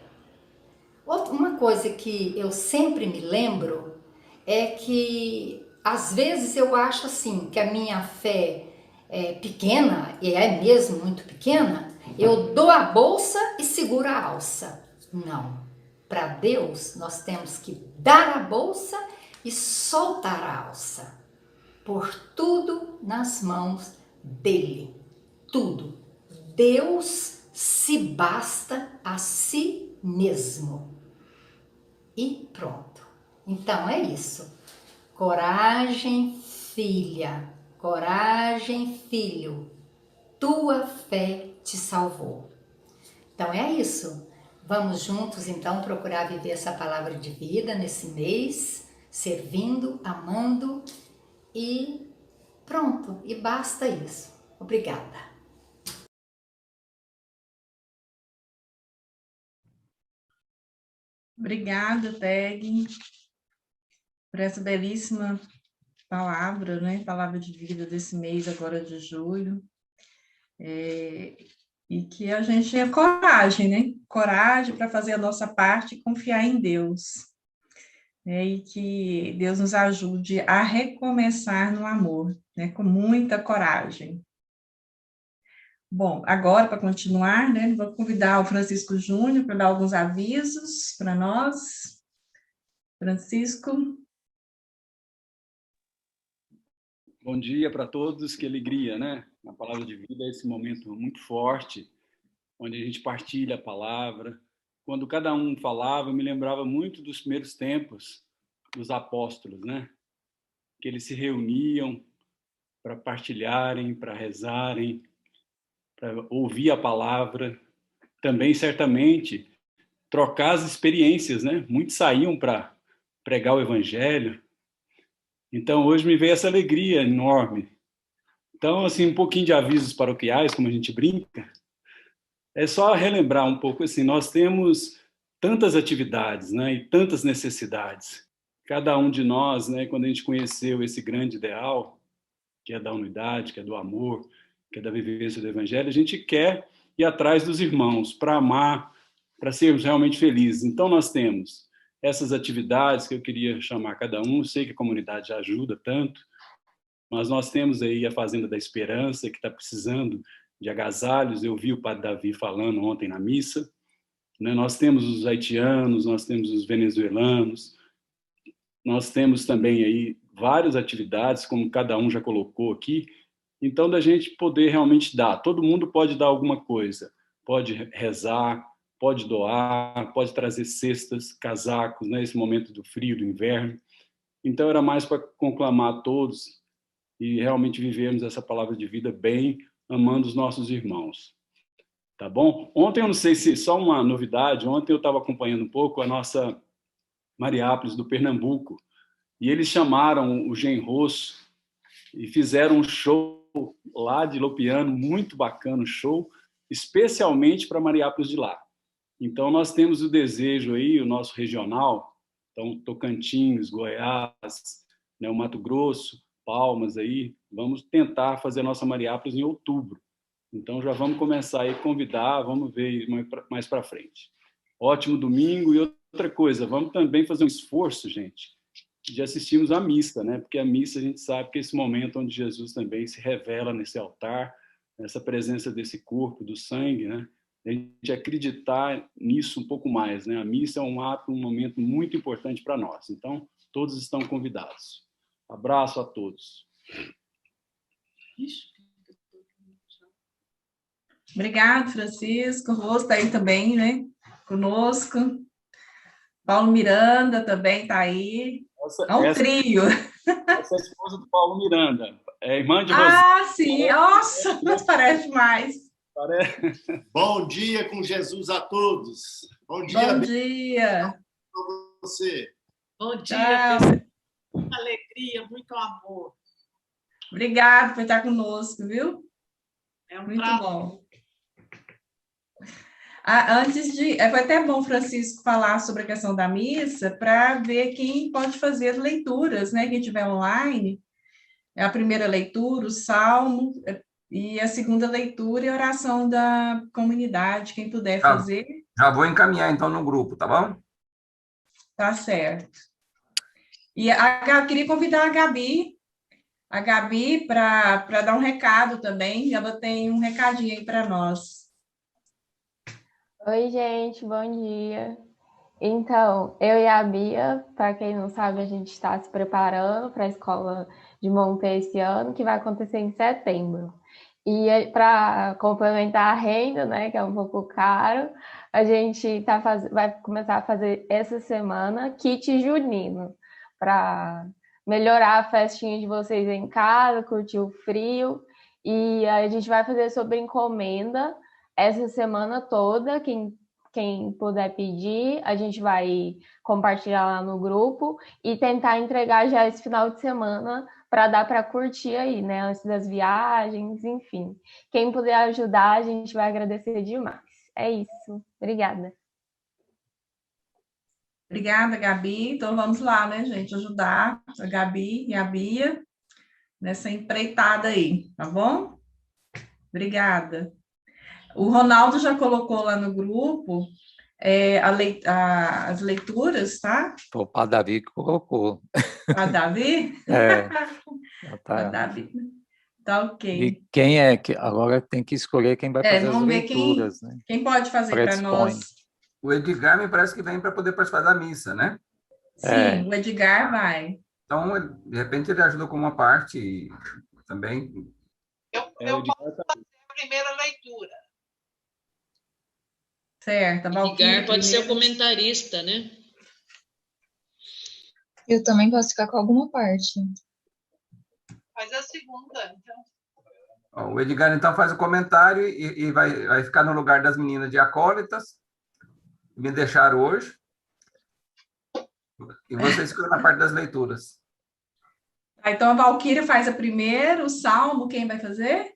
Uma coisa que eu sempre me lembro é que, às vezes, eu acho assim, que a minha fé é pequena, e é mesmo muito pequena, eu dou a bolsa e seguro a alça. Não. Para Deus, nós temos que dar a bolsa e soltar a alça. Pôr tudo nas mãos dele. Tudo. Deus se basta a si mesmo. E pronto. Então é isso. Coragem, filha. Coragem, filho. Tua fé te salvou. Então é isso. Vamos juntos, então, procurar viver essa palavra de vida nesse mês, servindo, amando e pronto. E basta isso. Obrigada. Obrigada, Teg, por essa belíssima palavra, né? Palavra de vida desse mês agora de julho. E que a gente tenha coragem, né? Coragem para fazer a nossa parte e confiar em Deus. E que Deus nos ajude a recomeçar no amor, né? Com muita coragem. Bom, agora, para continuar, né? Vou convidar o Francisco Júnior para dar alguns avisos para nós. Francisco. Bom dia para todos, que alegria, né? A palavra de vida é esse momento muito forte, onde a gente partilha a palavra. Quando cada um falava, eu me lembrava muito dos primeiros tempos dos apóstolos, né? Que eles se reuniam para partilharem, para rezarem, para ouvir a palavra. Também, certamente, trocar as experiências, né? Muitos saíam para pregar o evangelho. Então, hoje me veio essa alegria enorme. Então, assim, um pouquinho de avisos paroquiais, como a gente brinca, é só relembrar um pouco, assim, nós temos tantas atividades, né, e tantas necessidades. Cada um de nós, né, quando a gente conheceu esse grande ideal, que é da unidade, que é do amor, que é da vivência do evangelho, a gente quer ir atrás dos irmãos, para amar, para sermos realmente felizes. Então, nós temos essas atividades que eu queria chamar cada um, sei que a comunidade já ajuda tanto, mas nós temos aí a Fazenda da Esperança, que está precisando de agasalhos, eu vi o padre Davi falando ontem na missa, né? Nós temos os haitianos, nós temos os venezuelanos, nós temos também aí várias atividades, como cada um já colocou aqui, então da gente poder realmente dar, todo mundo pode dar alguma coisa, pode rezar, pode doar, pode trazer cestas, casacos, né? Esse momento do frio, do inverno, então era mais para conclamar a todos e realmente vivermos essa palavra de vida bem, amando os nossos irmãos. Tá bom? Ontem, eu não sei se, só uma novidade, ontem eu estava acompanhando um pouco a nossa Mariápolis do Pernambuco, e eles chamaram o Gen Rosso e fizeram um show lá de Lopiano, muito bacana o show, especialmente para Mariápolis de lá. Então, nós temos o desejo aí, o nosso regional, Então, Tocantins, Goiás, né, o Mato Grosso, Palmas aí, vamos tentar fazer a nossa Mariápolis em outubro. Então, já vamos começar aí a convidar, vamos ver mais para frente. Ótimo domingo. E outra coisa, vamos também fazer um esforço, gente, de assistirmos à missa, né? Porque a missa a gente sabe que é esse momento onde Jesus também se revela nesse altar, nessa presença desse corpo, do sangue, né? A gente acreditar nisso um pouco mais, né? A missa é um ato, um momento muito importante para nós. Então, todos estão convidados. Abraço a todos. Obrigado, Francisco. O Rose está aí também, né? Conosco. Paulo Miranda também está aí. É um trio. Essa é a esposa do Paulo Miranda. É irmã de Rosana. Ah, sim. Nossa, parece mais. Bom dia com Jesus a todos. Bom dia. Bom dia. Para você. Bom dia, pessoal. Muita alegria, muito amor. Obrigado por estar conosco, viu? É um muito prazer. Bom. Foi até bom, Francisco, falar sobre a questão da missa, para ver quem pode fazer leituras, né? Quem estiver online, a primeira leitura, o Salmo, e a segunda leitura e a oração da comunidade, quem puder fazer. Já vou encaminhar, então, no grupo, tá bom? Tá certo. E eu queria convidar a Gabi para dar um recado também, ela tem um recadinho aí para nós. Oi, gente, bom dia. Então, eu e a Bia, para quem não sabe, a gente está se preparando para a escola de Monte esse ano, que vai acontecer em setembro. E para complementar a renda, né, que é um pouco caro, a gente vai começar a fazer essa semana kit junino, para melhorar a festinha de vocês em casa, curtir o frio. E a gente vai fazer sobre encomenda essa semana toda. Quem puder pedir, a gente vai compartilhar lá no grupo e tentar entregar já esse final de semana para dar para curtir aí, né? Antes das viagens, enfim. Quem puder ajudar, a gente vai agradecer demais. É isso. Obrigada. Obrigada, Gabi. Então, vamos lá, né, gente? Ajudar a Gabi e a Bia nessa empreitada aí, tá bom? Obrigada. O Ronaldo já colocou lá no grupo as leituras, tá? O Padre Davi que colocou. A Davi? Tá. A Davi. Tá ok. E quem é que agora tem que escolher quem vai fazer as leituras, né? Quem pode fazer para nós? O Edgar me parece que vem para poder participar da missa, né? Sim, o Edgar vai. Então, de repente, ele ajuda com uma parte também. Eu posso fazer a primeira leitura. Certo. Edgar pode ser o comentarista, né? Eu também posso ficar com alguma parte. Faz a segunda, então. O Edgar, então, faz o comentário e vai ficar no lugar das meninas de acólitas. Me deixaram hoje. E vocês ficam na parte das leituras. Então, a Valquíria faz a primeira, o Salmo, quem vai fazer?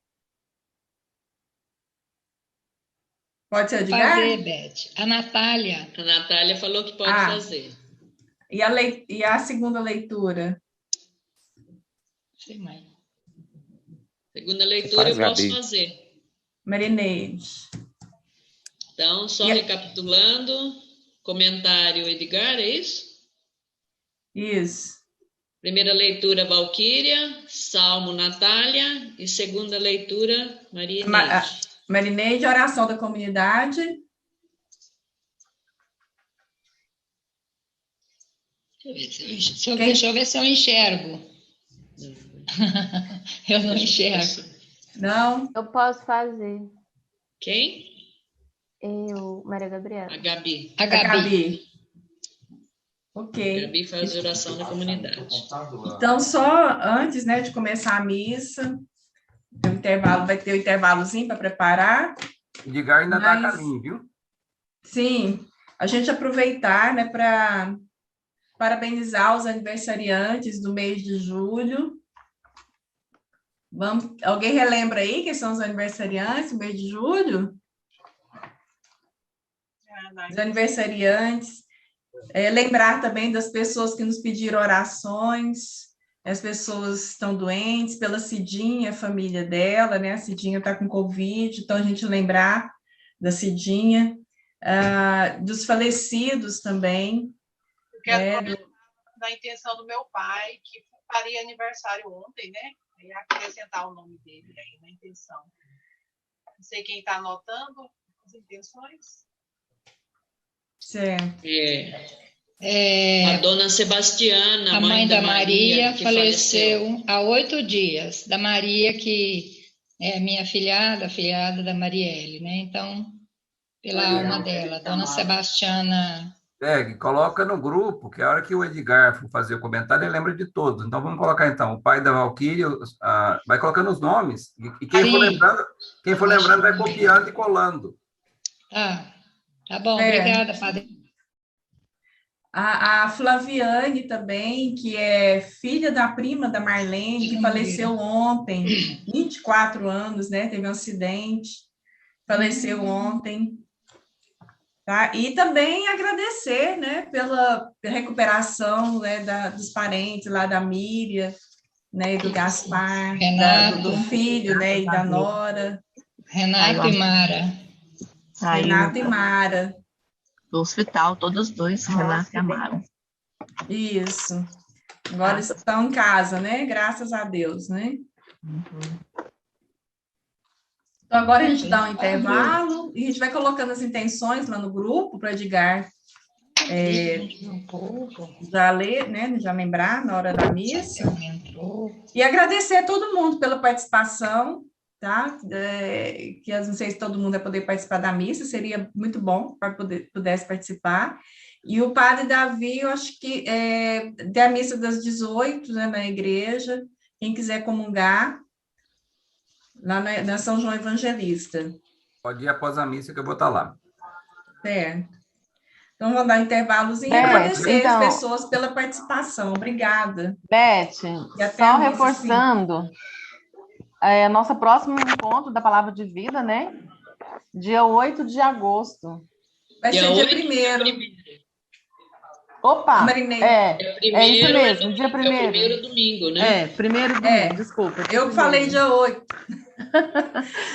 Pode ser o Edgar? Fazer, Beth. A Natália falou que pode fazer. E a segunda leitura? Sei mais. Segunda leitura eu posso fazer. Marineide. Então, só recapitulando, comentário Edgar, é isso? Isso. Primeira leitura, Valquíria, Salmo, Natália, e segunda leitura, Marineide. Marineide, oração da comunidade. Deixa eu ver se eu enxergo. Eu não enxergo. Não? Eu posso fazer. Quem? Eu, Maria Gabriela. A Gabi. A Gabi. Ok. A Gabi faz oração da comunidade. Então, só antes, né, de começar a missa, vai ter o intervalozinho para preparar. Edgar ainda está a caminho, viu? Sim. A gente aproveitar, né, para parabenizar os aniversariantes do mês de julho. Alguém relembra aí quem são os aniversariantes do mês de julho? Os aniversariantes Lembrar também das pessoas que nos pediram orações, as pessoas estão doentes, pela Cidinha, a família dela, né? A Cidinha está com Covid, então a gente lembrar da Cidinha, dos falecidos também. Eu quero comentar da intenção do meu pai, que faria aniversário ontem, né? E acrescentar o nome dele aí na intenção. Não sei quem está anotando as intenções. Certo. A dona Sebastiana, a mãe da Maria, que faleceu há 8 dias. Da Maria, que é minha afilhada da Marielle, né? Então, pela alma dela, dona Sebastiana. Coloca no grupo, que a hora que o Edgar for fazer o comentário, ele lembra de todos. Então, vamos colocar, então, o pai da Valquíria, vai colocando os nomes, e quem for lembrando vai copiando e colando. Tá bom, obrigada, padre. A Flaviane também, que é filha da prima da Marlene, que faleceu ontem, 24 anos, né? Teve um acidente, faleceu ontem. Tá? E também agradecer, né, pela recuperação, né, dos parentes lá da Miriam, né, e do Gaspar, do filho, né, e da nora. Renato e Mara. Renato e Mara. Do hospital, todos dois, Renato e Mara. Isso. Agora estão em casa, né? Graças a Deus, né? Então, agora a gente dá um intervalo e a gente vai colocando as intenções lá no grupo para o Edgar já ler, né? Já lembrar na hora da missa. E agradecer a todo mundo pela participação, tá? Que eu não sei se todo mundo vai poder participar da missa, seria muito bom para pudesse participar. E o padre Davi, eu acho que tem a missa das 18, né, na igreja, quem quiser comungar, lá na São João Evangelista. Pode ir após a missa que eu vou estar lá. Certo. Então, vamos dar um intervalozinho e agradecer as pessoas pela participação. Obrigada. Beth, só reforçando, nosso próximo encontro da Palavra de Vida, né? Dia 8 de agosto. Vai ser dia 1º. Opa! É isso mesmo, dia 1º. É o primeiro domingo, né? Primeiro domingo, desculpa. Eu falei dia 8.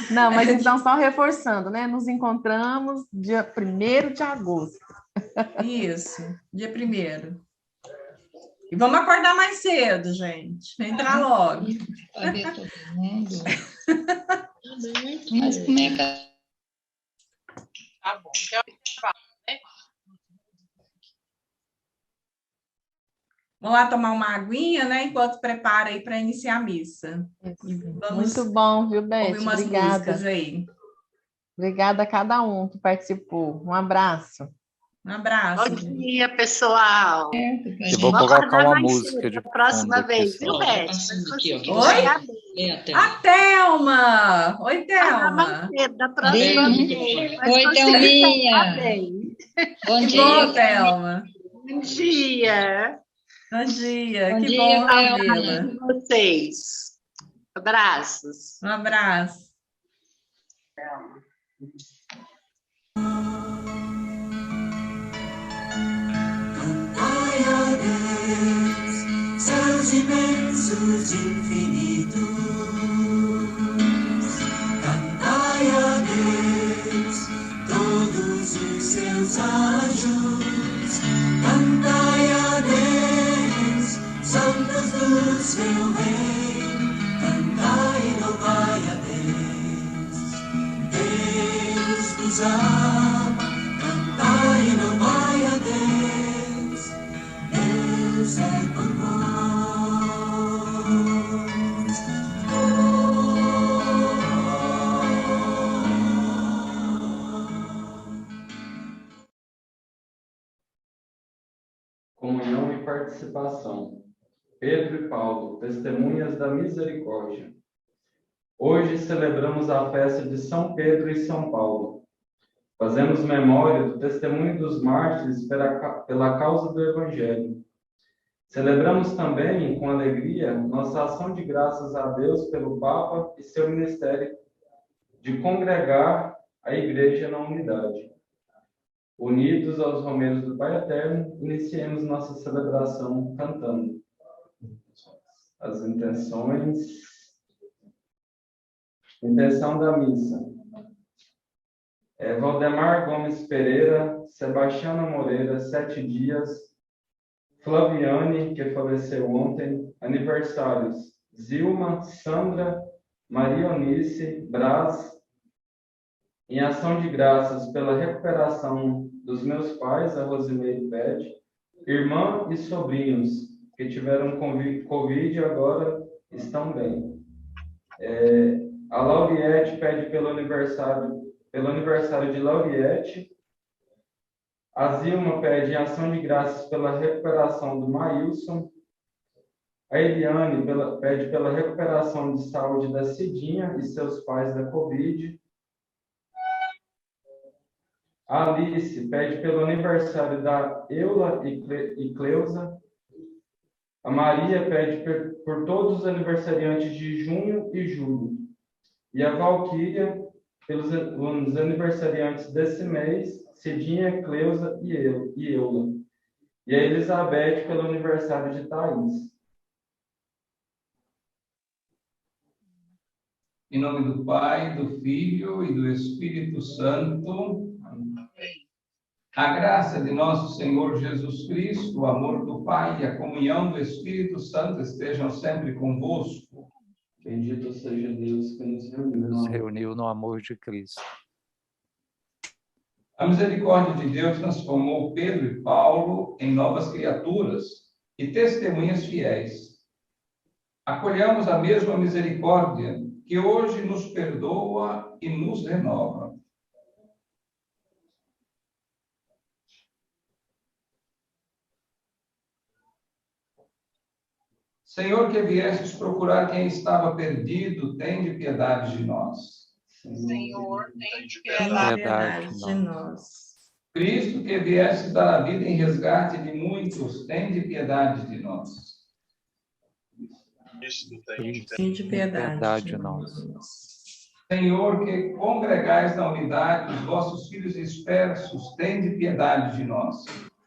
Não, mas então só reforçando, né? Nos encontramos dia 1º de agosto. Isso, dia 1º. E vamos acordar mais cedo, gente. Entrar logo. Vai ver todo mundo. Mas como é que... Tá bom. Então, né? Vamos lá tomar uma aguinha, né? Enquanto prepara aí para iniciar a missa. Vamos muito bom, viu, Beth? ouvir umas Obrigada. músicas aí. Obrigada a cada um que participou. Um abraço. Um abraço. Bom dia, pessoal. Eu vou colocar uma música de próxima vez, viu, Beth? Oi? A Thelma! Oi, Thelma! Da próxima vez. Oi, Thelminha! Bom dia, bom, Thelma! Bom dia! Bom dia, bom que dia, bom vê-la. Com vocês. Abraços. Um abraço. Cantai a Deus, céus imensos infinitos. Cantai a Deus, todos os seus anjos. Cantai a Deus, santos do seu reino. Cantai e louvai a Deus. Deus nos ama. Cantai e louvai a Deus. Deus é conosco. Comunhão e participação. Pedro e Paulo, testemunhas da misericórdia. Hoje celebramos a festa de São Pedro e São Paulo. Fazemos memória do testemunho dos mártires pela causa do Evangelho. Celebramos também, com alegria, nossa ação de graças a Deus pelo Papa e seu ministério de congregar a Igreja na unidade. Unidos aos romeiros do Pai Eterno, iniciemos nossa celebração cantando as intenções. Intenção da missa. Valdemar Gomes Pereira, Sebastiana Moreira, 7 dias, Flaviane, que faleceu ontem, aniversários, Zilma, Sandra, Maria Eunice, Braz, em ação de graças pela recuperação dos meus pais, a Rosimeire pede, irmã e sobrinhos que tiveram Covid e agora estão bem. A Lauriette pede pelo aniversário de Lauriette. A Zilma pede em ação de graças pela recuperação do Maílson. A Eliane pede pela recuperação de saúde da Cidinha e seus pais da Covid. A Alice pede pelo aniversário da Eula e Cleusa. A Maria pede por todos os aniversariantes de junho e julho. E a Valquíria pelos aniversariantes desse mês, Cidinha, Cleusa e Eula. E a Elizabeth pelo aniversário de Thaís. Em nome do Pai, do Filho e do Espírito Santo. A graça de nosso Senhor Jesus Cristo, o amor do Pai e a comunhão do Espírito Santo estejam sempre convosco. Bendito seja Deus que nos reuniu no amor de Cristo. A misericórdia de Deus transformou Pedro e Paulo em novas criaturas e testemunhas fiéis. Acolhamos a mesma misericórdia que hoje nos perdoa e nos renova. Senhor, que viestes procurar quem estava perdido, tende piedade de nós. Senhor, tende piedade de nós. Cristo, que viestes dar a vida em resgate de muitos, tende piedade de nós. Tende piedade de nós. Senhor, que congregais na unidade os vossos filhos dispersos, tende piedade de nós.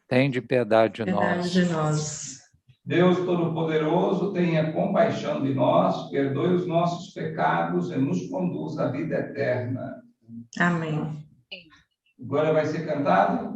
Tende piedade de nós. Deus Todo-Poderoso, tenha compaixão de nós, perdoe os nossos pecados e nos conduza à vida eterna. Amém. Agora vai ser cantado.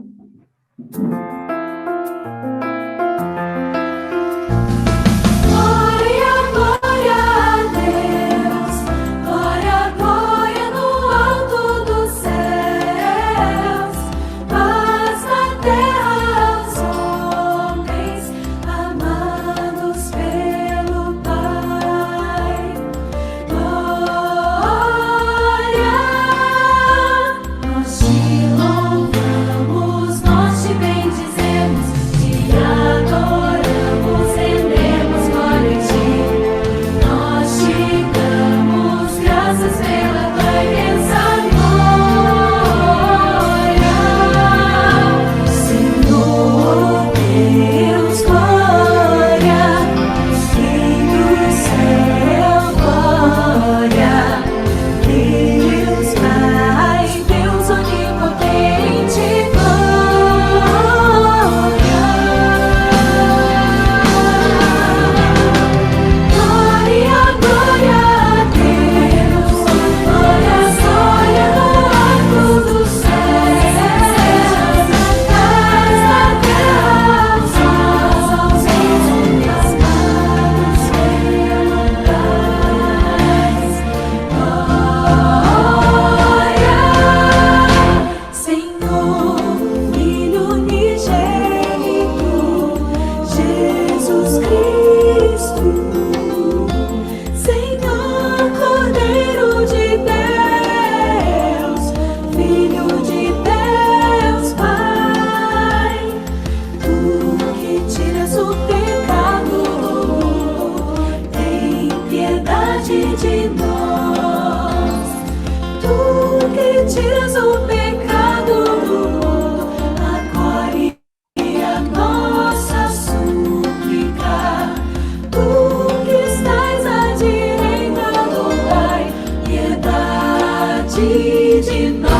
De nós,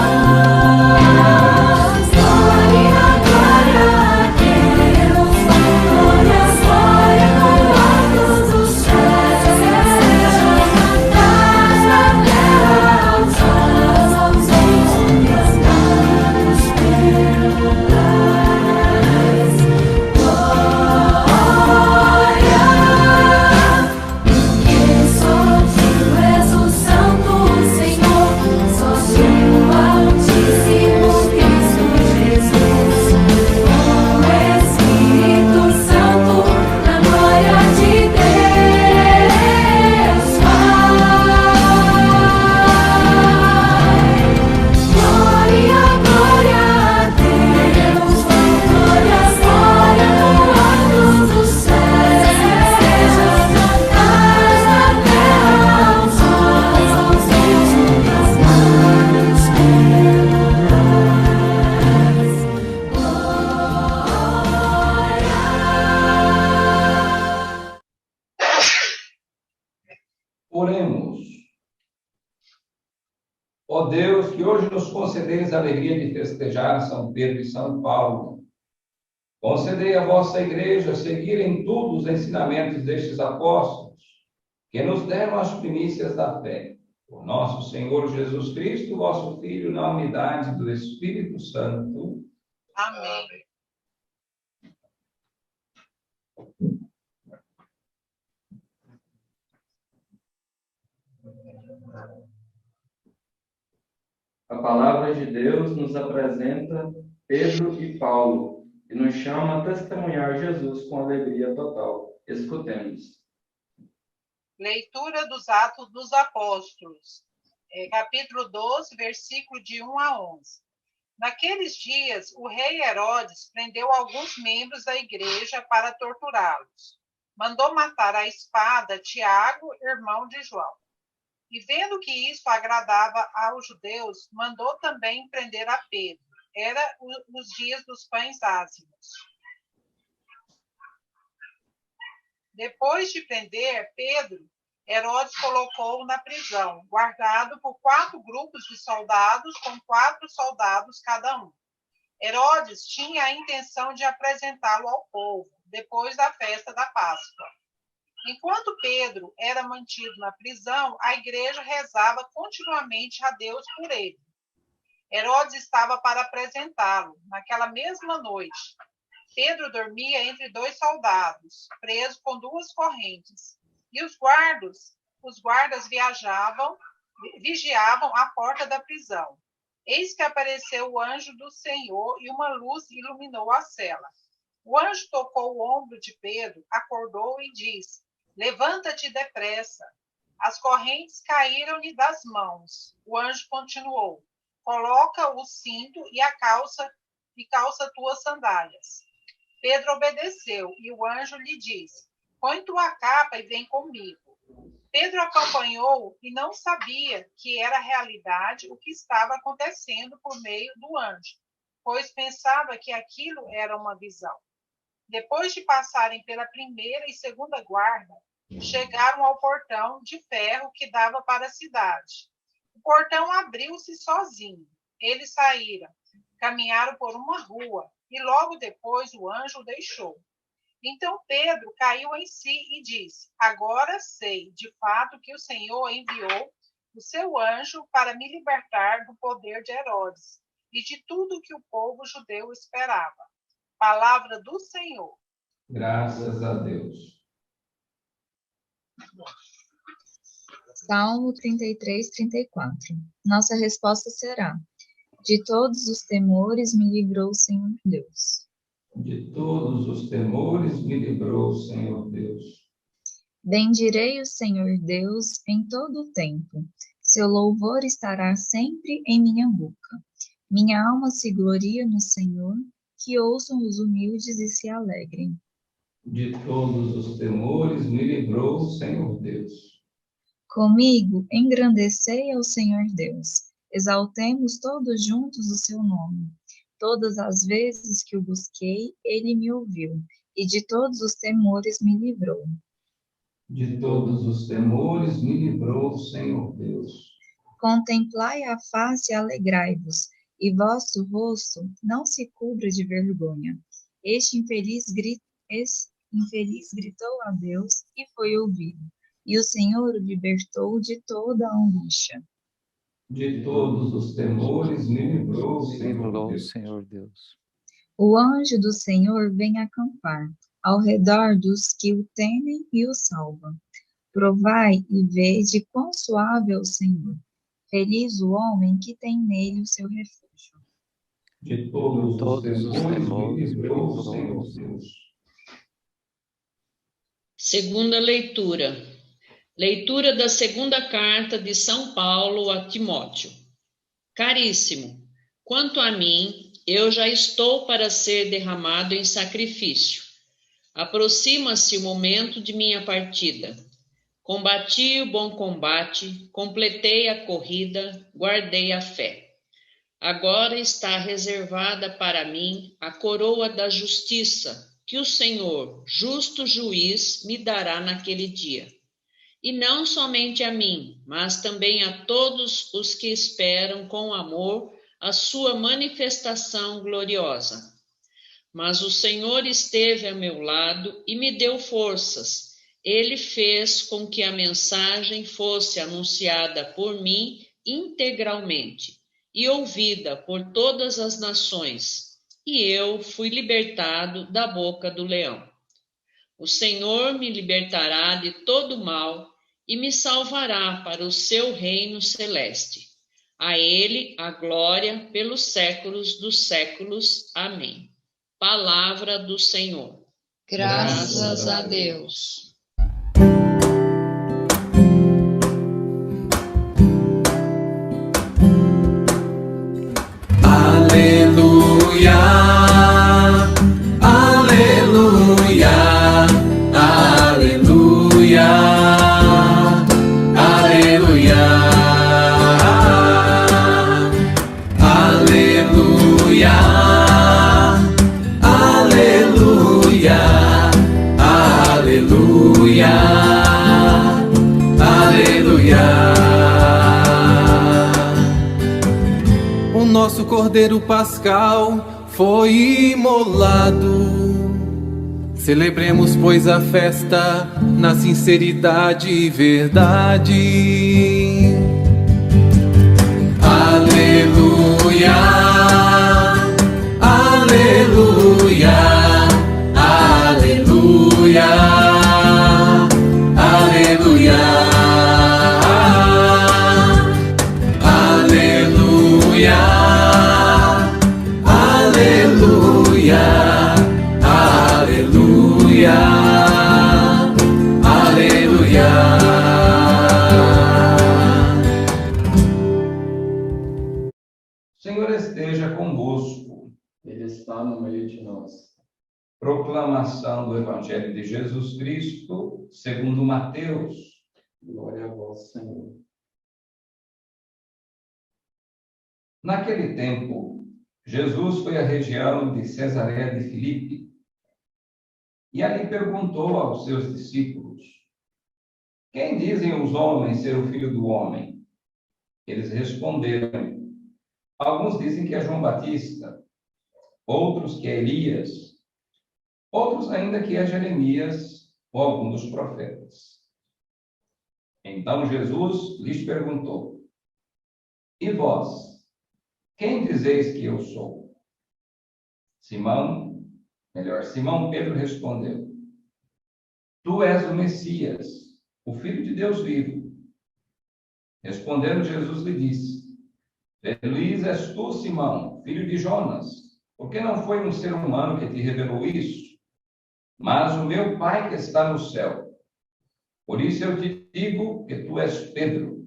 glória. Oremos. Ó Deus, que hoje nos concedeis a alegria de festejar São Pedro e São Paulo, concedei à vossa Igreja seguir em tudo os ensinamentos destes apóstolos, que nos deram as primícias da fé. Por nosso Senhor Jesus Cristo, vosso Filho, na unidade do Espírito Santo. Amém. A palavra de Deus nos apresenta Pedro e Paulo e nos chama a testemunhar Jesus com alegria total. Escutemos. Leitura dos Atos dos Apóstolos, capítulo 12, versículo de 1 a 11. Naqueles dias, o rei Herodes prendeu alguns membros da igreja para torturá-los. Mandou matar à espada Tiago, irmão de João. E vendo que isso agradava aos judeus, mandou também prender a Pedro. Era os dias dos pães ázimos. Depois de prender Pedro, Herodes colocou-o na prisão, guardado por 4 grupos de soldados, com 4 soldados cada um. Herodes tinha a intenção de apresentá-lo ao povo, depois da festa da Páscoa. Enquanto Pedro era mantido na prisão, a igreja rezava continuamente a Deus por ele. Herodes estava para apresentá-lo naquela mesma noite. Pedro dormia entre 2 soldados, preso com 2 correntes. E os guardas vigiavam a porta da prisão. Eis que apareceu o anjo do Senhor e uma luz iluminou a cela. O anjo tocou o ombro de Pedro, acordou e disse: levanta-te depressa. As correntes caíram-lhe das mãos. O anjo continuou: coloca o cinto e calça tuas sandálias. Pedro obedeceu e o anjo lhe disse: põe tua capa e vem comigo. Pedro acompanhou e não sabia que era realidade o que estava acontecendo por meio do anjo, pois pensava que aquilo era uma visão. Depois de passarem pela primeira e segunda guarda, chegaram ao portão de ferro que dava para a cidade. O portão abriu-se sozinho. Eles saíram, caminharam por uma rua e logo depois o anjo o deixou. Então Pedro caiu em si e disse: agora sei, de fato, que o Senhor enviou o seu anjo para me libertar do poder de Herodes e de tudo que o povo judeu esperava. Palavra do Senhor. Graças a Deus. Salmo 33, 34. Nossa resposta será: de todos os temores me livrou o Senhor Deus. De todos os temores me livrou o Senhor Deus. Bendirei o Senhor Deus em todo o tempo. Seu louvor estará sempre em minha boca. Minha alma se gloria no Senhor, que ouçam os humildes e se alegrem. De todos os temores me livrou o Senhor Deus. Comigo engrandecei ao Senhor Deus. Exaltemos todos juntos o seu nome. Todas as vezes que o busquei, ele me ouviu, e de todos os temores me livrou. De todos os temores me livrou o Senhor Deus. Contemplai a face e alegrai-vos, e vosso rosto não se cubra de vergonha. Este infeliz gritou a Deus e foi ouvido, e o Senhor o libertou de toda a angústia. De todos os temores me livrou o Senhor Deus. O anjo do Senhor vem acampar ao redor dos que o temem e o salvam. Provai e vede quão suave é o Senhor. Feliz o homem que tem nele o seu refúgio. De todos os temores me livrou o Senhor Deus. Segunda leitura. Leitura da segunda carta de São Paulo a Timóteo. Caríssimo, quanto a mim, eu já estou para ser derramado em sacrifício. Aproxima-se o momento de minha partida. Combati o bom combate, completei a corrida, guardei a fé. Agora está reservada para mim a coroa da justiça, que o Senhor, justo juiz, me dará naquele dia. e não somente a mim, mas também a todos os que esperam com amor a sua manifestação gloriosa. Mas o Senhor esteve a meu lado e me deu forças. Ele fez com que a mensagem fosse anunciada por mim integralmente e ouvida por todas as nações, e eu fui libertado da boca do leão. O Senhor me libertará de todo mal e me salvará para o seu reino celeste. A ele a glória pelos séculos dos séculos. Amém. Palavra do Senhor. Graças a Deus. Aleluia, aleluia, aleluia, aleluia, aleluia, aleluia, aleluia, aleluia. O nosso Cordeiro Pascal foi imolado. Celebremos, pois, a festa na sinceridade e verdade. Aleluia, aleluia, aleluia, aleluia, aleluia, aleluia, aleluia, aleluia. O Senhor esteja convosco. Ele está no meio de nós. Proclamação do Evangelho de Jesus Cristo, segundo Mateus. Glória a vós, Senhor. Naquele tempo, Jesus foi à região de Cesareia de Filipe e ali perguntou aos seus discípulos: quem dizem os homens ser o Filho do Homem? Eles responderam: alguns dizem que é João Batista, outros que é Elias, outros ainda que é Jeremias ou algum dos profetas. Então Jesus lhes perguntou: e vós, quem dizeis que eu sou? Simão Pedro respondeu: tu és o Messias, o Filho de Deus vivo. Respondendo Jesus lhe disse: feliz és tu, Simão, filho de Jonas, porque não foi um ser humano que te revelou isso, mas o meu Pai que está no céu. Por isso eu te digo que tu és Pedro,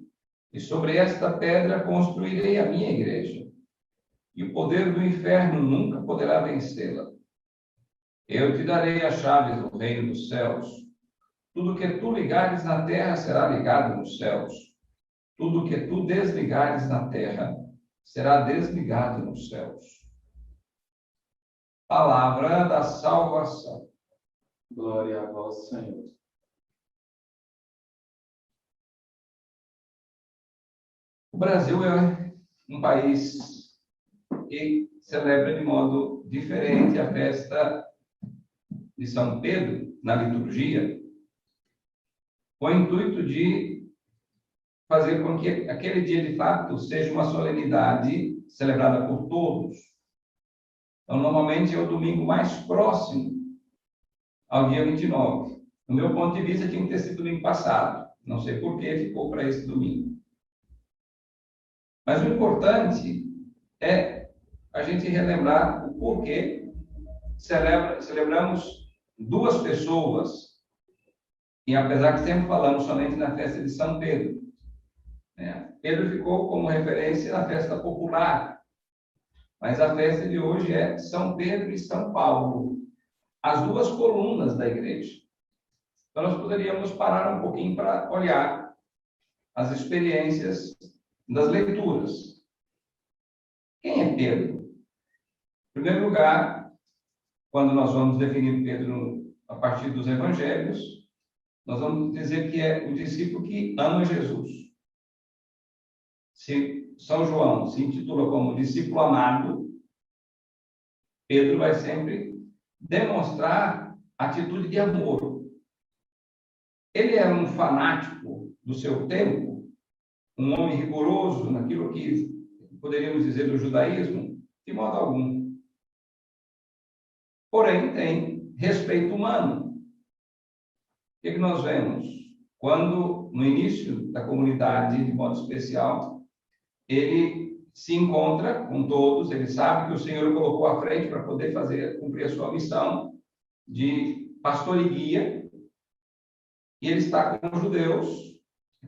e sobre esta pedra construirei a minha igreja, e o poder do inferno nunca poderá vencê-la. Eu te darei as chaves do reino dos céus. Tudo que tu ligares na terra será ligado nos céus. Tudo que tu desligares na terra será desligado nos céus. Palavra da salvação. Glória a vós, Senhor. O Brasil é um país que celebra de modo diferente a festa de São Pedro na liturgia, com o intuito de fazer com que aquele dia, de fato, seja uma solenidade celebrada por todos. Então, normalmente é o domingo mais próximo ao dia 29. No meu ponto de vista, tinha que ter sido domingo passado. Não sei por que ficou para esse domingo. Mas o importante é a gente relembrar o porquê celebramos duas pessoas, e apesar que sempre falamos somente na festa de São Pedro, né? Pedro ficou como referência na festa popular, mas a festa de hoje é São Pedro e São Paulo, as duas colunas da igreja. Então nós poderíamos parar um pouquinho para olhar as experiências das leituras. Quem é Pedro? Em primeiro lugar, quando nós vamos definir Pedro a partir dos evangelhos, nós vamos dizer que é o discípulo que ama Jesus. Se São João se intitula como discípulo amado, Pedro vai sempre demonstrar atitude de amor. Ele era um fanático do seu tempo, um homem rigoroso naquilo que poderíamos dizer do judaísmo, de modo algum. Porém, tem respeito humano. O que nós vemos? Quando, no início da comunidade, de modo especial, ele se encontra com todos, ele sabe que o Senhor o colocou à frente para poder cumprir a sua missão de pastor e guia, e ele está com os judeus.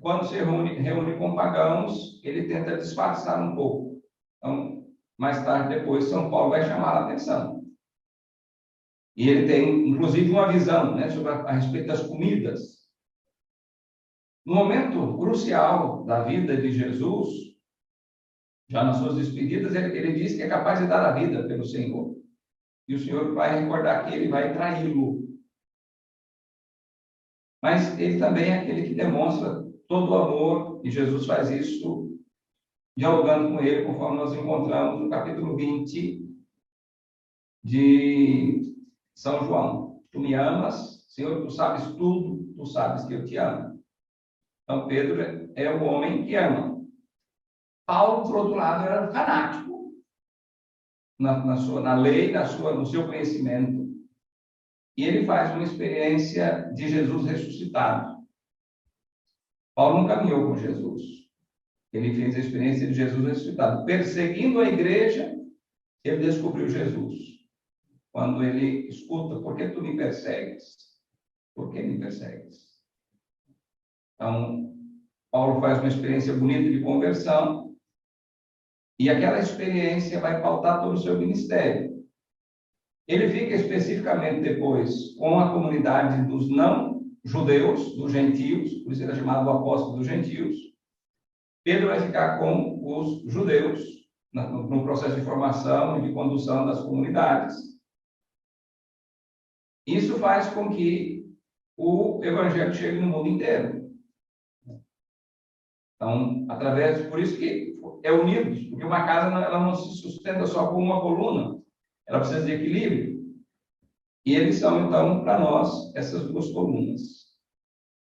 Quando se reúne com pagãos, ele tenta disfarçar um pouco. Então, mais tarde, depois, São Paulo vai chamar a atenção. E ele tem, inclusive, uma visão, né, sobre a respeito das comidas. No momento crucial da vida de Jesus, já nas suas despedidas, ele diz que é capaz de dar a vida pelo Senhor. E o Senhor vai recordar que ele vai traí-lo. Mas ele também é aquele que demonstra todo o amor, e Jesus faz isso dialogando com ele, conforme nós encontramos no capítulo 20 de São João. Tu me amas, Senhor, tu sabes tudo, tu sabes que eu te amo. Então, Pedro é o homem que ama. Paulo, por outro lado, era fanático na lei, no seu conhecimento. E ele faz uma experiência de Jesus ressuscitado. Paulo não caminhou com Jesus. Ele fez a experiência de Jesus ressuscitado. Perseguindo a igreja, ele descobriu Jesus. Quando ele escuta, por que tu me persegues? Por que me persegues? Então, Paulo faz uma experiência bonita de conversão, e aquela experiência vai pautar todo o seu ministério. Ele fica especificamente depois com a comunidade dos não-judeus, dos gentios, por isso ele é chamado o apóstolo dos gentios. Pedro vai ficar com os judeus, no processo de formação e de condução das comunidades. Isso faz com que o evangelho chegue no mundo inteiro. Então, por isso que é unidos, porque uma casa ela não se sustenta só com uma coluna, ela precisa de equilíbrio. E eles são, então, para nós, essas duas colunas.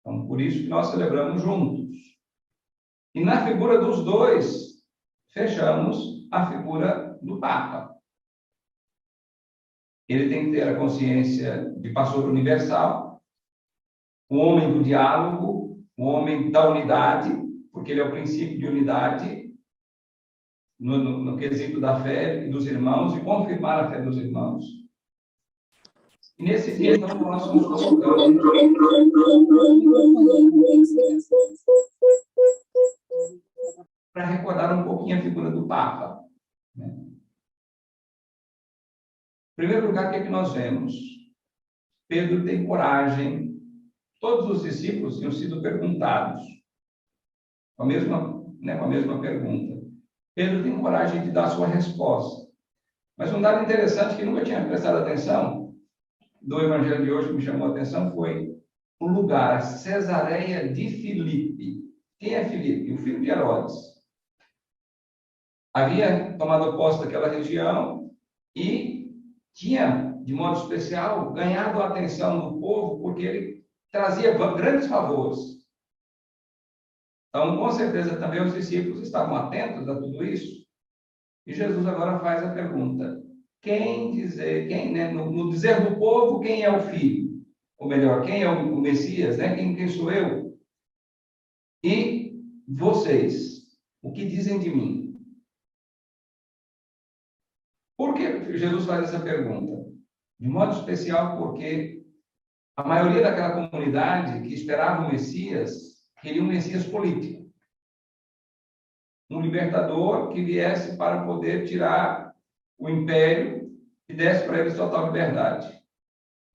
Então, por isso que nós celebramos juntos. E na figura dos dois, fechamos a figura do Papa. Ele tem que ter a consciência de pastor universal, o homem do diálogo, o homem da unidade, porque ele é o princípio de unidade no quesito da fé dos irmãos e confirmar a fé dos irmãos. E nesse dia, então, nós somos colocando para recordar um pouquinho a figura do Papa. Né? Em primeiro lugar, o que é que nós vemos? Pedro tem coragem. Todos os discípulos tinham sido perguntados com a mesma pergunta. Pedro tem coragem de dar a sua resposta. Mas um dado interessante que nunca tinha prestado atenção do evangelho de hoje, que me chamou a atenção, foi o lugar, a Cesareia de Filipe. Quem é Filipe? O filho de Herodes. Havia tomado posse daquela região e tinha, de modo especial, ganhado a atenção do povo porque ele trazia grandes favores. Então, com certeza, também os discípulos estavam atentos a tudo isso. E Jesus agora faz a pergunta: no dizer do povo, quem é o filho? Ou melhor, quem é o Messias? Né? Quem sou eu? E vocês, o que dizem de mim? Por que Jesus faz essa pergunta? De modo especial porque a maioria daquela comunidade que esperava o Messias queria um Messias político. Um libertador que viesse para poder tirar o império e desse para eles total liberdade.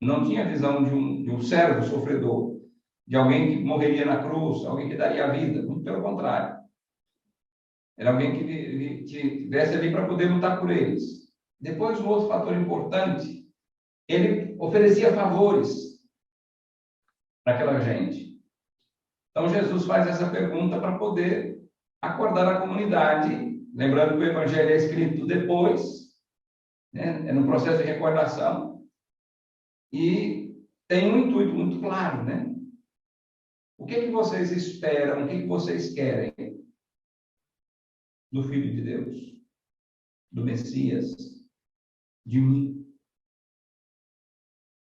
Não tinha visão de um servo sofredor, de alguém que morreria na cruz, alguém que daria a vida. Muito pelo contrário. Era alguém que estivesse ali para poder lutar por eles. Depois, um outro fator importante, ele oferecia favores para aquela gente. Então, Jesus faz essa pergunta para poder acordar a comunidade, lembrando que o Evangelho é escrito depois, né? É no processo de recordação, e tem um intuito muito claro, né? O que vocês esperam, o que vocês querem do Filho de Deus, do Messias, de mim?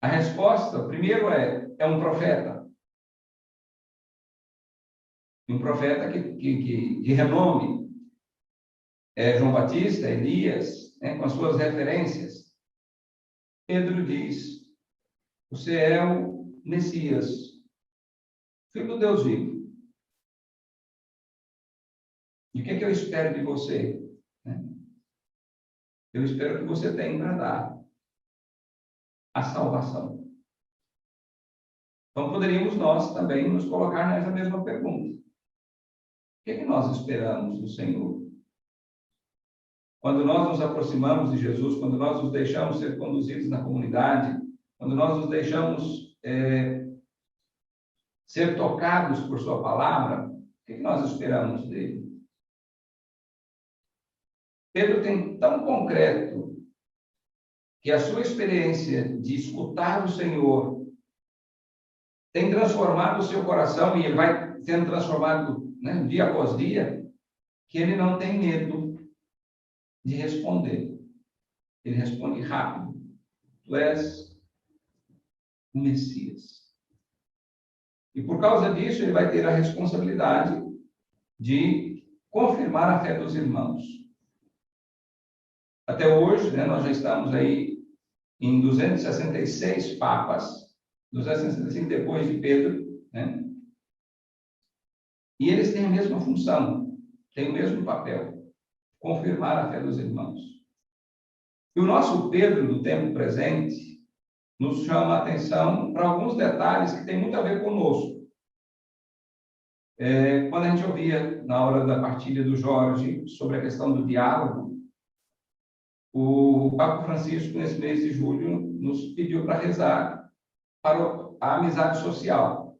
A resposta, primeiro, é um profeta. Um profeta de renome. É João Batista, Elias, né, com as suas referências. Pedro diz: você é o Messias, Filho do Deus vivo. E o que eu espero de você? Eu espero que você tenha para dar a salvação. Então, poderíamos nós também nos colocar nessa mesma pergunta. O que nós esperamos do Senhor? Quando nós nos aproximamos de Jesus, quando nós nos deixamos ser conduzidos na comunidade, quando nós nos deixamos ser tocados por sua palavra, o que nós esperamos dele? Pedro tem tão concreto que a sua experiência de escutar o Senhor tem transformado o seu coração, e ele vai sendo transformado, né, dia após dia, que ele não tem medo de responder. Ele responde rápido: tu és o Messias. E por causa disso, ele vai ter a responsabilidade de confirmar a fé dos irmãos. Até hoje, né, nós já estamos aí em 266 papas, 265 depois de Pedro, né? E eles têm a mesma função, têm o mesmo papel: confirmar a fé dos irmãos. E o nosso Pedro do tempo presente nos chama a atenção para alguns detalhes que têm muito a ver conosco. Quando a gente ouvia, na hora da partilha do Jorge, sobre a questão do diálogo, o Papa Francisco, nesse mês de julho, nos pediu para rezar para a amizade social,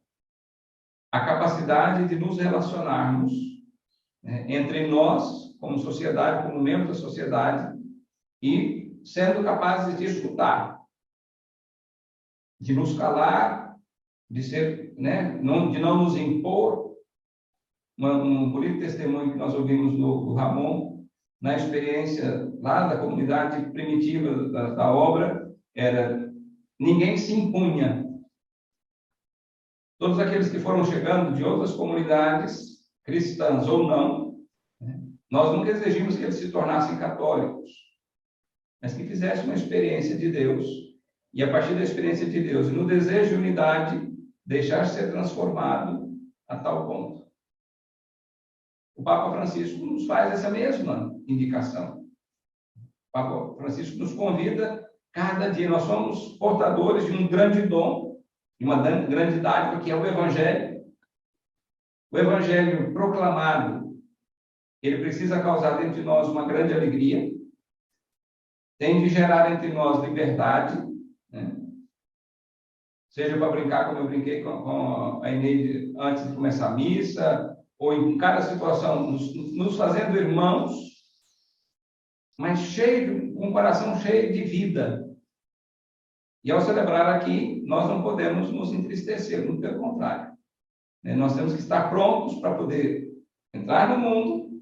a capacidade de nos relacionarmos, né, entre nós, como sociedade, como membros da sociedade, e sendo capazes de escutar, de nos calar, de ser, né, de não nos impor. Um bonito testemunho que nós ouvimos do Ramon, na experiência lá da comunidade primitiva da obra, era: ninguém se impunha. Todos aqueles que foram chegando de outras comunidades, cristãs ou não, né, nós nunca exigimos que eles se tornassem católicos, mas que fizessem uma experiência de Deus, e a partir da experiência de Deus, no desejo de unidade, deixar ser transformado a tal ponto. O Papa Francisco nos faz essa mesma indicação. O Papa Francisco nos convida cada dia. Nós somos portadores de um grande dom, de uma grande dádiva, que é o Evangelho. O Evangelho proclamado, ele precisa causar dentro de nós uma grande alegria, tem de gerar entre nós liberdade, né? Seja para brincar, como eu brinquei com a Eneide antes de começar a missa, ou em cada situação, nos fazendo irmãos, mas com um coração cheio de vida. E ao celebrar aqui, nós não podemos nos entristecer, muito pelo contrário. Nós temos que estar prontos para poder entrar no mundo,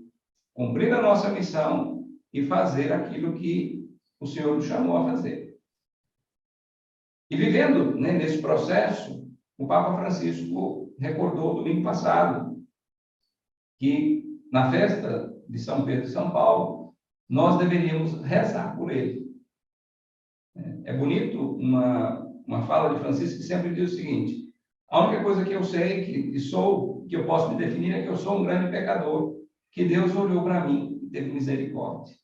cumprir a nossa missão e fazer aquilo que o Senhor nos chamou a fazer. E vivendo, né, nesse processo, o Papa Francisco recordou domingo passado que na festa de São Pedro e São Paulo, nós deveríamos rezar por ele. É bonito uma fala de Francisco que sempre diz o seguinte: a única coisa que eu sei, que eu posso me definir, é que eu sou um grande pecador, que Deus olhou para mim e teve misericórdia.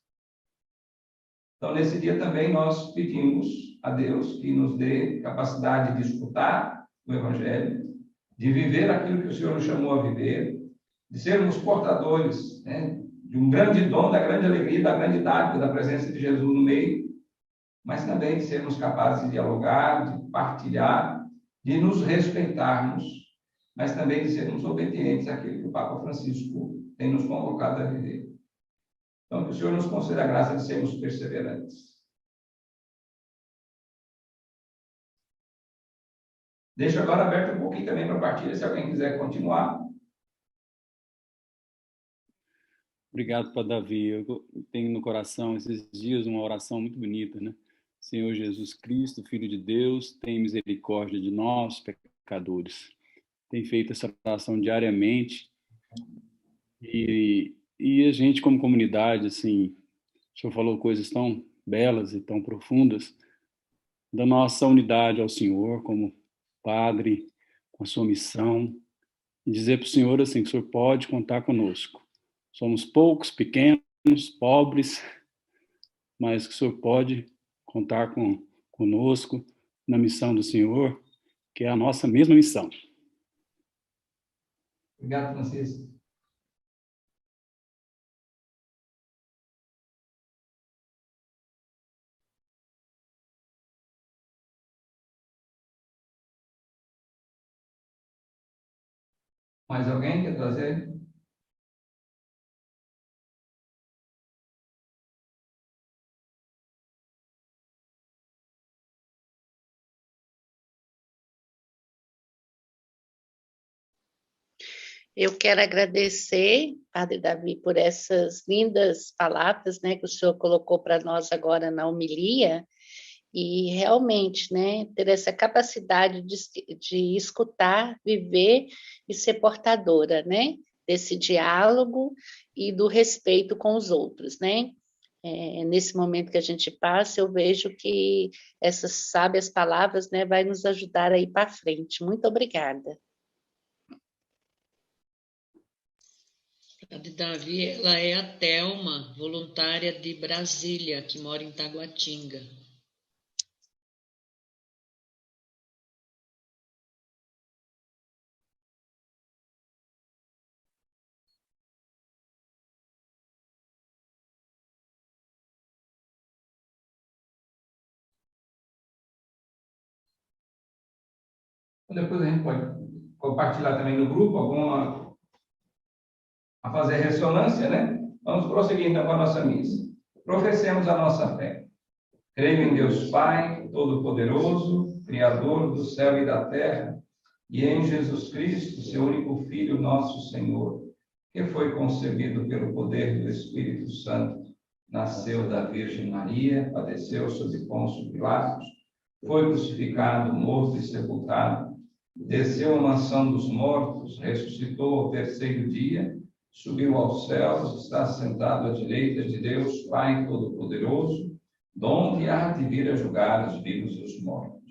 Então, nesse dia também nós pedimos a Deus que nos dê capacidade de escutar o Evangelho, de viver aquilo que o Senhor nos chamou a viver, de sermos portadores, né, de um grande dom, da grande alegria, da grande dádiva da presença de Jesus no meio, mas também de sermos capazes de dialogar, de partilhar de nos respeitarmos, mas também de sermos obedientes àquilo que o Papa Francisco tem nos convocado a viver. Então, que o Senhor nos conceda a graça de sermos perseverantes. Deixo agora aberto um pouquinho também para a partilha, se alguém quiser continuar. Obrigado, Padre Davi. Eu tenho no coração esses dias uma oração muito bonita, né? Senhor Jesus Cristo, Filho de Deus, tem misericórdia de nós, pecadores. Tem feito essa oração diariamente. E a gente, como comunidade, assim, o senhor falou coisas tão belas e tão profundas da nossa unidade ao Senhor, como Padre, com a sua missão, e dizer para o Senhor assim, que o Senhor pode contar conosco. Somos poucos, pequenos, pobres, mas que o Senhor pode contar conosco na missão do Senhor, que é a nossa mesma missão. Obrigado, Francisco. Mais alguém quer trazer? Eu quero agradecer, Padre Davi, por essas lindas palavras, né, que o senhor colocou para nós agora na homilia, e realmente, né, ter essa capacidade de escutar, viver e ser portadora, né, desse diálogo e do respeito com os outros, né. Nesse momento que a gente passa, eu vejo que essas sábias palavras, né, vai nos ajudar a ir para frente. Muito obrigada. A de Davi, ela é a Thelma, voluntária de Brasília, que mora em Taguatinga. Depois a gente pode compartilhar também no grupo alguma a fazer ressonância, né? Vamos prosseguir então com a nossa missa. Professemos a nossa fé. Creio em Deus Pai, Todo-Poderoso, Criador do céu e da terra, e em Jesus Cristo, seu único Filho, nosso Senhor, que foi concebido pelo poder do Espírito Santo, nasceu da Virgem Maria, padeceu sob Pôncio Pilatos, foi crucificado, morto e sepultado, desceu à mansão dos mortos, ressuscitou ao terceiro dia, subiu aos céus, está sentado à direita de Deus, Pai Todo-Poderoso, donde há de vir a julgar os vivos e os mortos.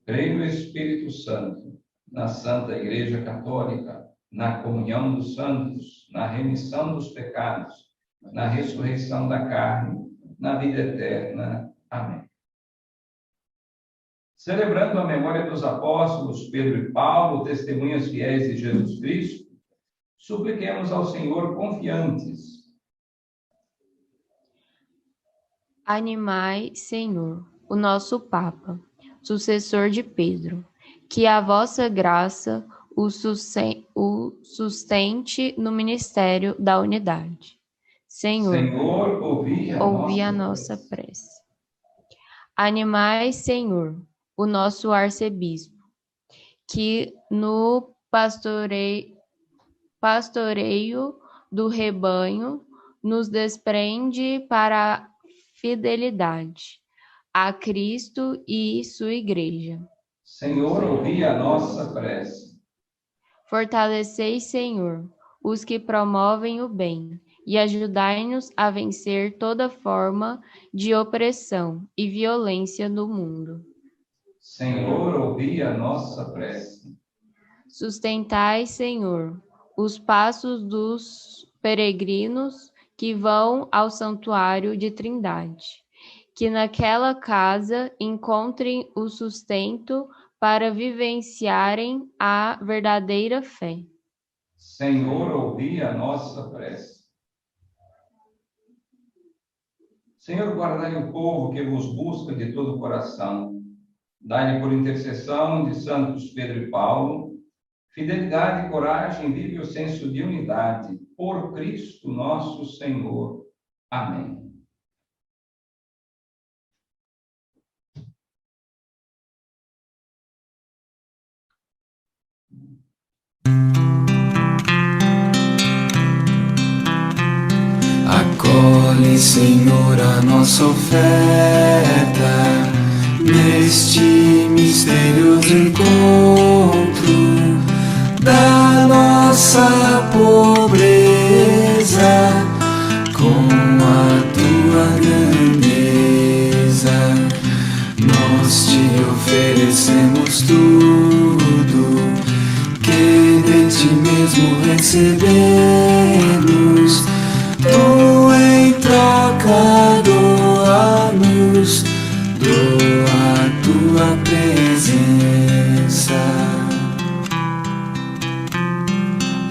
Creio no Espírito Santo, na Santa Igreja Católica, na comunhão dos santos, na remissão dos pecados, na ressurreição da carne, na vida eterna. Amém. Celebrando a memória dos apóstolos Pedro e Paulo, testemunhas fiéis de Jesus Cristo, supliquemos ao Senhor confiantes. Animai, Senhor, o nosso Papa, sucessor de Pedro, que a vossa graça o sustente no ministério da unidade. Senhor, ouvi a nossa prece. Animai, Senhor, o nosso arcebispo, que no pastoreio do rebanho nos desprende para a fidelidade a Cristo e sua Igreja. Senhor, ouvi a nossa prece. Fortalecei, Senhor, os que promovem o bem e ajudai-nos a vencer toda forma de opressão e violência no mundo. Senhor, ouvi a nossa prece. Sustentai, Senhor, os passos dos peregrinos que vão ao santuário de Trindade, que naquela casa encontrem o sustento para vivenciarem a verdadeira fé. Senhor, ouvi a nossa prece. Senhor, guardai o povo que vos busca de todo o coração Dai-lhe por intercessão de santos Pedro e Paulo, fidelidade, coragem, vive o senso de unidade, por Cristo nosso Senhor. Amém. Acolhe, Senhor, a nossa oferta neste misterioso encontro da nossa pobreza com a tua grandeza. Nós te oferecemos tudo que de ti mesmo recebemos. Tu em troca doa-nos, doa a tua presença.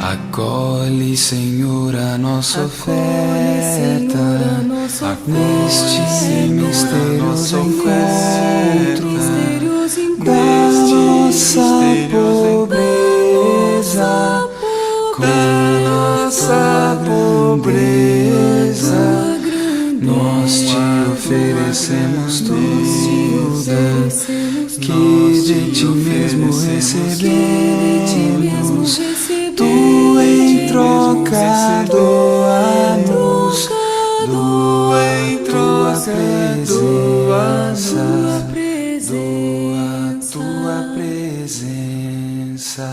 Acolhe, Senhor, a nossa oferta neste misterioso encontro da nossa pobreza, com a nossa pobreza. Nós te oferecemos tudo que de ti mesmo recebemos. Tu em troca doa-nos, doa em troca doa-nos, doa a tua presença.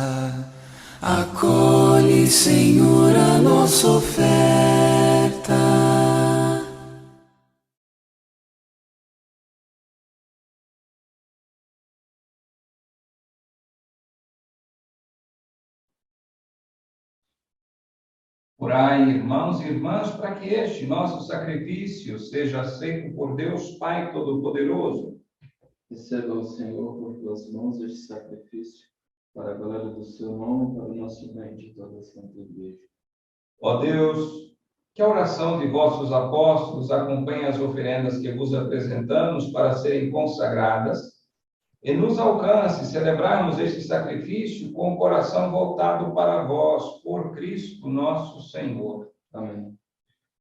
Acolhe, Senhor, a nossa oferta. Orai, irmãos e irmãs, para que este nosso sacrifício seja aceito por Deus Pai Todo-Poderoso. Receba o Senhor por tuas mãos este sacrifício, para a glória do seu nome, para o nosso bem de toda a Santa Igreja. Ó Deus, que a oração de vossos apóstolos acompanhe as oferendas que vos apresentamos para serem consagradas e nos alcance celebrarmos este sacrifício com o coração voltado para vós, por Cristo nosso Senhor. Amém.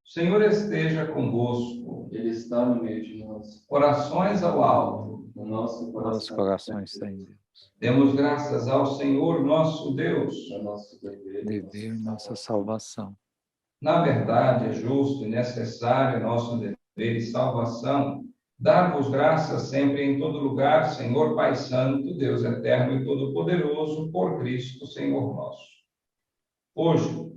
O Senhor esteja convosco. Ele está no meio de nós. Corações ao alto. O nosso Nossos corações está em Deus. Demos graças ao Senhor nosso Deus. É nosso Dever, nossa salvação. Na verdade, é justo e necessário nosso dever e salvação dar-vos graças sempre em todo lugar, Senhor Pai Santo, Deus eterno e todo-poderoso, por Cristo, Senhor nosso. Hoje,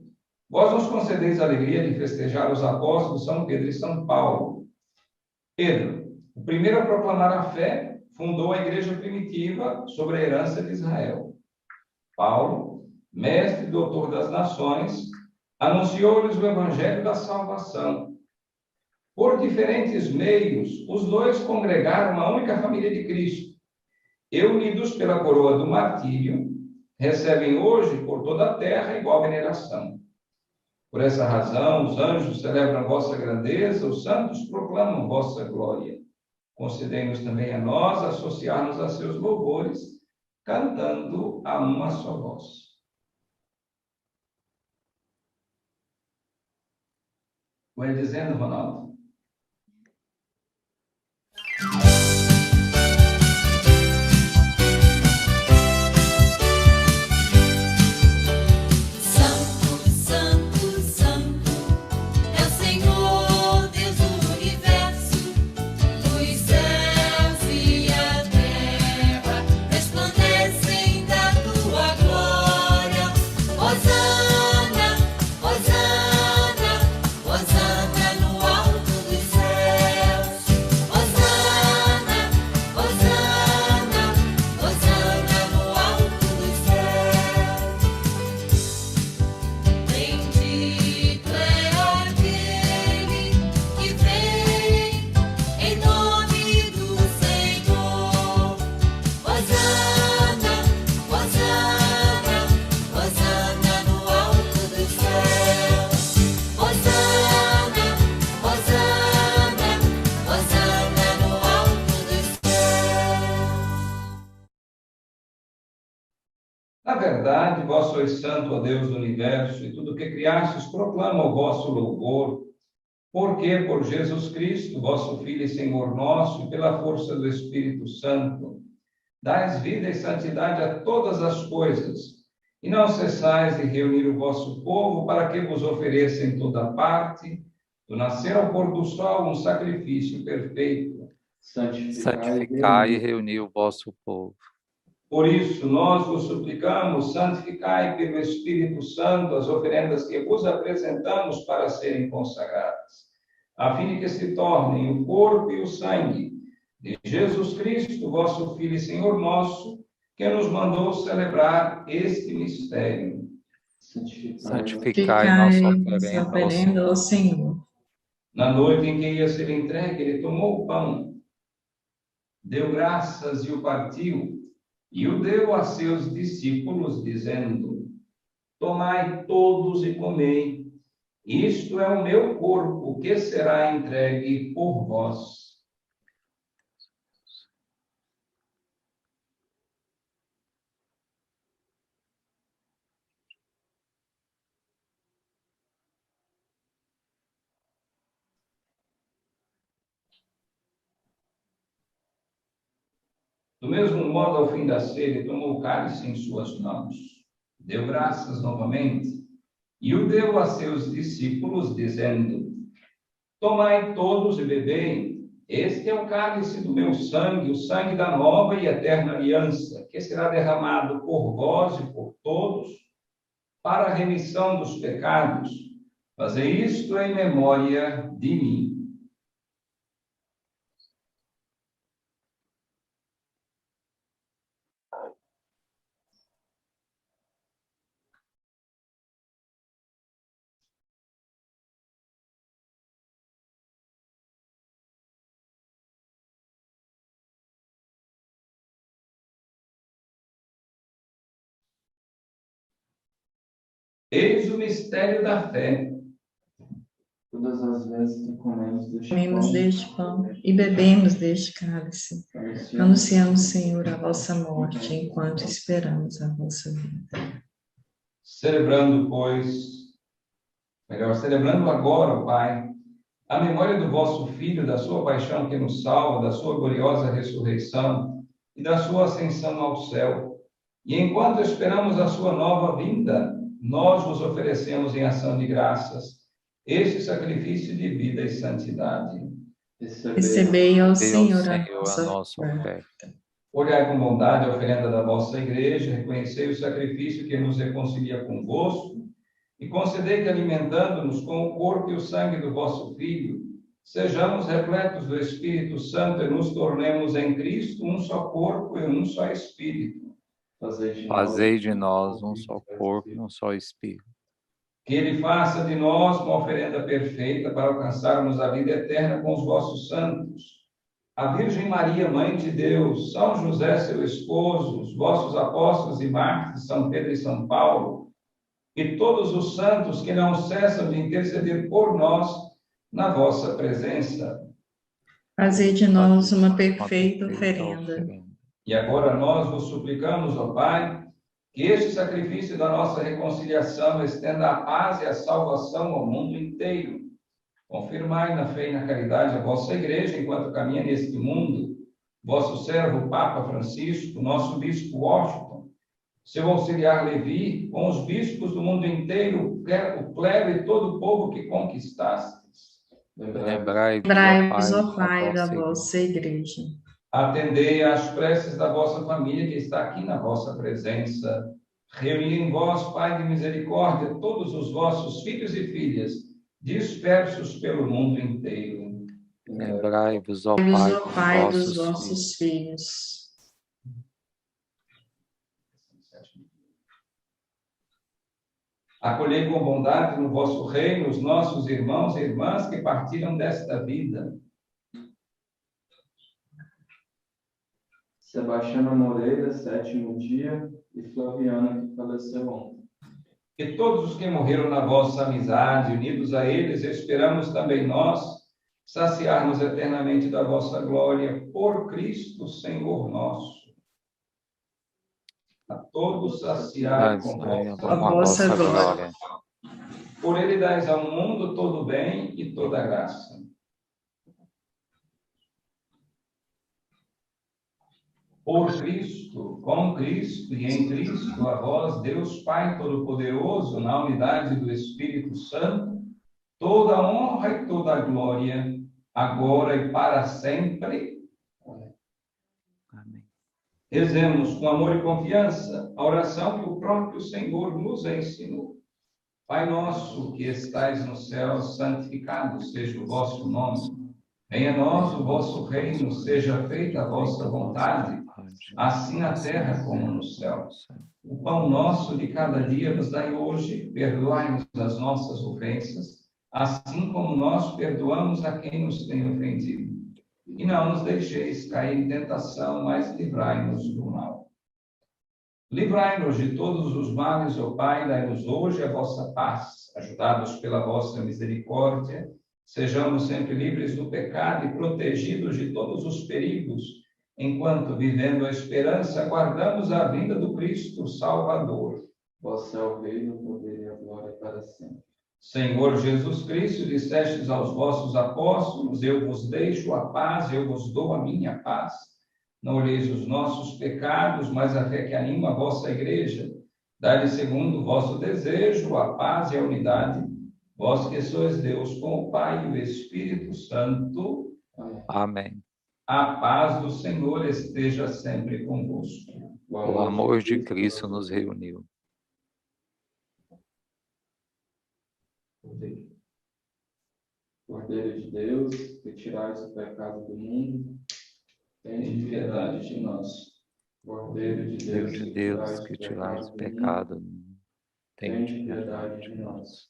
vós nos concedeis a alegria de festejar os apóstolos São Pedro e São Paulo. Pedro, o primeiro a proclamar a fé, fundou a igreja primitiva sobre a herança de Israel. Paulo, mestre e doutor das nações, anunciou-lhes o evangelho da salvação. Por diferentes meios, os dois congregaram uma única família de Cristo. E, unidos pela coroa do martírio, recebem hoje por toda a terra igual veneração. Por essa razão, os anjos celebram vossa grandeza, os santos proclamam vossa glória. Concedei-nos também a nós associar-nos a seus louvores, cantando a uma só voz. Vai dizendo, Ronaldo. Hosana no alto. verdade, vós sois santo, ó Deus do universo, e tudo que criastes proclama o vosso louvor, porque por Jesus Cristo, vosso Filho e Senhor nosso, e pela força do Espírito Santo, dais vida e santidade a todas as coisas, e não cessais de reunir o vosso povo para que vos ofereça em toda parte, do nascer ao pôr do sol, um sacrifício perfeito. Santificai e reuni o vosso povo. Por isso, nós vos suplicamos, santificai pelo Espírito Santo as oferendas que vos apresentamos para serem consagradas, a fim de que se tornem o corpo e o sangue de Jesus Cristo, vosso Filho e Senhor nosso, que nos mandou celebrar este mistério. Santificai nossa oferenda ao Senhor. Na noite em que ia ser entregue, ele tomou o pão, deu graças e o partiu, e o deu a seus discípulos, dizendo: tomai todos e comei, isto é o meu corpo, que será entregue por vós. Do mesmo modo, ao fim da ceia, ele tomou o cálice em suas mãos, deu graças novamente, e o deu a seus discípulos, dizendo: tomai todos e bebei, este é o cálice do meu sangue, o sangue da nova e eterna aliança, que será derramado por vós e por todos, para a remissão dos pecados. Fazei isto em memória de mim. Eis o mistério da fé. Todas as vezes que comemos deste pão e bebemos deste cálice, anunciamos, Senhor, a vossa morte, enquanto esperamos a vossa vida. Celebrando agora, Pai, a memória do vosso Filho, da sua paixão que nos salva, da sua gloriosa ressurreição e da sua ascensão ao céu. E enquanto esperamos a sua nova vinda, nós vos oferecemos em ação de graças este sacrifício de vida e santidade. Recebei ao Senhor a nossa oferta. Olhai com bondade a oferenda da vossa igreja, reconhecei o sacrifício que nos reconcilia convosco, e concedei que, alimentando-nos com o corpo e o sangue do vosso Filho, sejamos repletos do Espírito Santo e nos tornemos em Cristo um só corpo e um só Espírito. Fazei de nós um só corpo e um só Espírito. Que Ele faça de nós uma oferenda perfeita para alcançarmos a vida eterna com os vossos santos. A Virgem Maria, Mãe de Deus, São José, seu esposo, os vossos apóstolos e mártires, São Pedro e São Paulo, e todos os santos que não cessam de interceder por nós na vossa presença. Fazei de nós uma perfeita oferenda. E agora nós vos suplicamos, ó Pai, que este sacrifício da nossa reconciliação estenda a paz e a salvação ao mundo inteiro. Confirmai na fé e na caridade a vossa igreja enquanto caminha neste mundo, vosso servo Papa Francisco, nosso bispo Washington, seu auxiliar Levi, com os bispos do mundo inteiro, o clero e todo o povo que conquistastes. Lembrai-vos, ó Pai, da vossa igreja. Atendei às preces da vossa família que está aqui na vossa presença. Reuni em vós, Pai de misericórdia, todos os vossos filhos e filhas, dispersos pelo mundo inteiro. Lembrai-vos, ó Pai, dos vossos filhos. Acolhei com bondade no vosso reino os nossos irmãos e irmãs que partiram desta vida. Sebastiana Moreira, 7º dia, e Flaviana, que faleceu ontem. E todos os que morreram na vossa amizade, unidos a eles, esperamos também nós saciar-nos eternamente da vossa glória, por Cristo, Senhor nosso. a todos saciai com a vossa glória. Por ele dais ao mundo todo o bem e toda a graça. Por Cristo, com Cristo e em Cristo, a vós, Deus Pai Todo-Poderoso, na unidade do Espírito Santo, toda a honra e toda a glória, agora e para sempre. Amém. Rezemos com amor e confiança a oração que o próprio Senhor nos ensinou. Pai nosso que estais no céu, santificado seja o vosso nome. Venha a nós o vosso reino, seja feita a vossa vontade, assim na terra como no céu. O pão nosso de cada dia nos dai hoje, perdoai-nos as nossas ofensas, assim como nós perdoamos a quem nos tem ofendido. E não nos deixeis cair em tentação, mas livrai-nos do mal. Livrai-nos de todos os males, ó Pai, dai-nos hoje a vossa paz. Ajudados pela vossa misericórdia, sejamos sempre livres do pecado e protegidos de todos os perigos, enquanto, vivendo a esperança, aguardamos a vinda do Cristo Salvador. Vosso é o reino, o poder e a glória para sempre. Senhor Jesus Cristo, dissestes aos vossos apóstolos, eu vos deixo a paz, eu vos dou a minha paz. Não olheis os nossos pecados, mas a fé que anima a vossa igreja. Dai-lhe segundo o vosso desejo, a paz e a unidade. Vós que sois Deus com o Pai e o Espírito Santo. Amém. A paz do Senhor esteja sempre convosco. O amor de Cristo nos reuniu. Cordeiro de Deus, que tirais o pecado do mundo, tende piedade de nós. Cordeiro de Deus, que tirais o pecado do mundo, tende piedade de nós.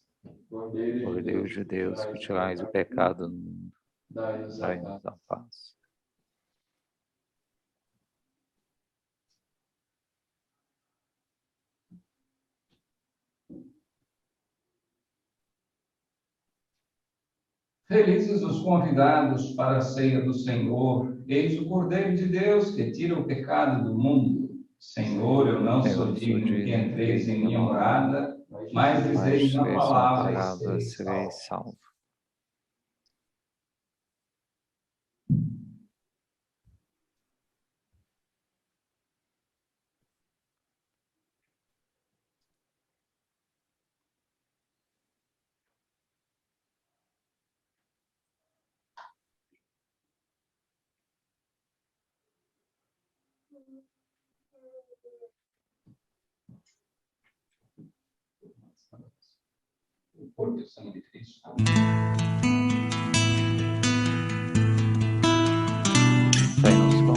Cordeiro de Deus, que tirais o pecado do mundo, dai-nos a paz. Felizes os convidados para a ceia do Senhor. Eis o Cordeiro de Deus que tira o pecado do mundo. Senhor, eu não sou digno que entreis em minha morada, mas dizeis uma palavra e sereis salvo. O corpo e o sangue de Cristo. Dai-nos pão.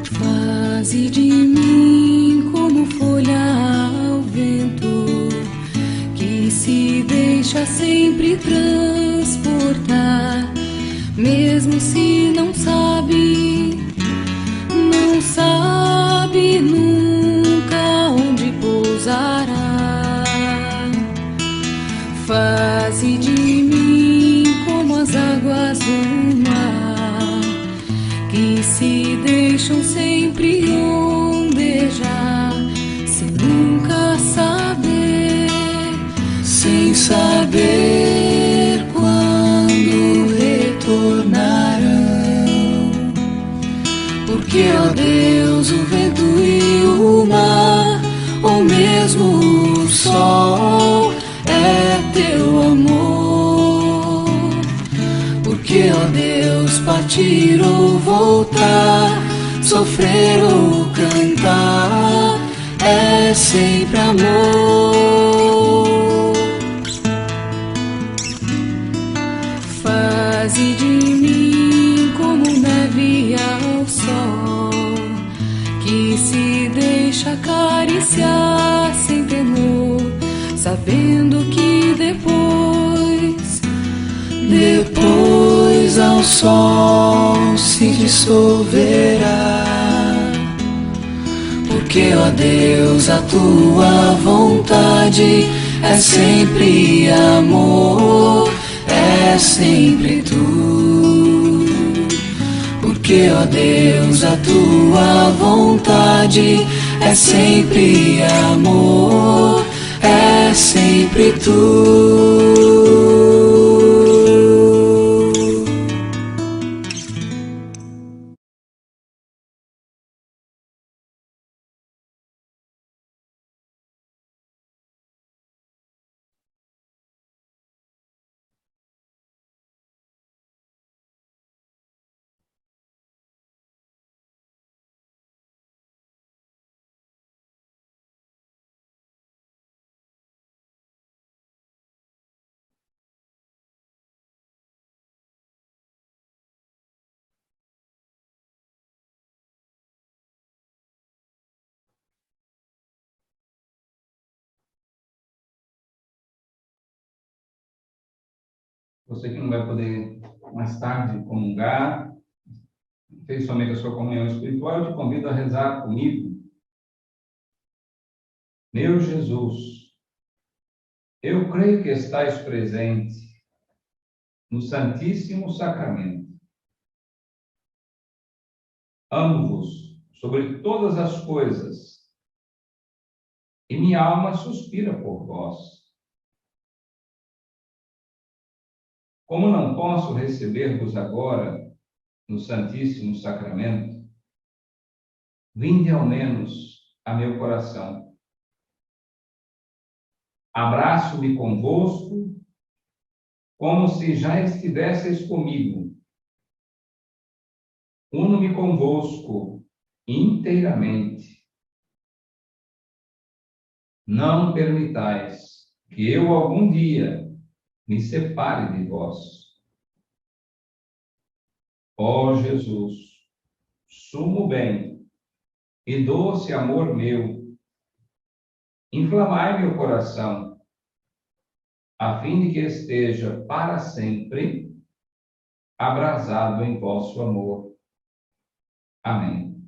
Faze de mim como folha ao vento, que se deixa sempre transportar, mesmo se não sabe nunca onde pousará. Faze de mim como as águas do mar, que se deixam sempre ondejar, sem nunca saber, sem saber quando retornarão. Porque, ó Deus, o vento e o mar, ou mesmo o sol, é teu amor. Porque, ó Deus, partir ou voltar, sofrer ou cantar, é sempre amor. Faze de mim como neve ao sol, que se deixa acariciar sem temor, sabendo que depois ao sol se dissolverá. Porque, ó Deus, a tua vontade é sempre amor, é sempre tu. Porque, ó Deus, a tua vontade é sempre amor, é sempre tu. Você que não vai poder mais tarde comungar, fez somente a sua comunhão espiritual, eu te convido a rezar comigo. Meu Jesus, eu creio que estais presente no Santíssimo Sacramento. Amo-vos sobre todas as coisas e minha alma suspira por vós. Como não posso receber-vos agora no Santíssimo Sacramento, vinde ao menos a meu coração. Abraço-me convosco, como se já estivesseis comigo. Uno-me convosco inteiramente. Não permitais que eu algum dia me separe de vós. Ó Jesus, sumo bem e doce amor meu, inflamai meu coração, a fim de que esteja para sempre abrasado em vosso amor. Amém.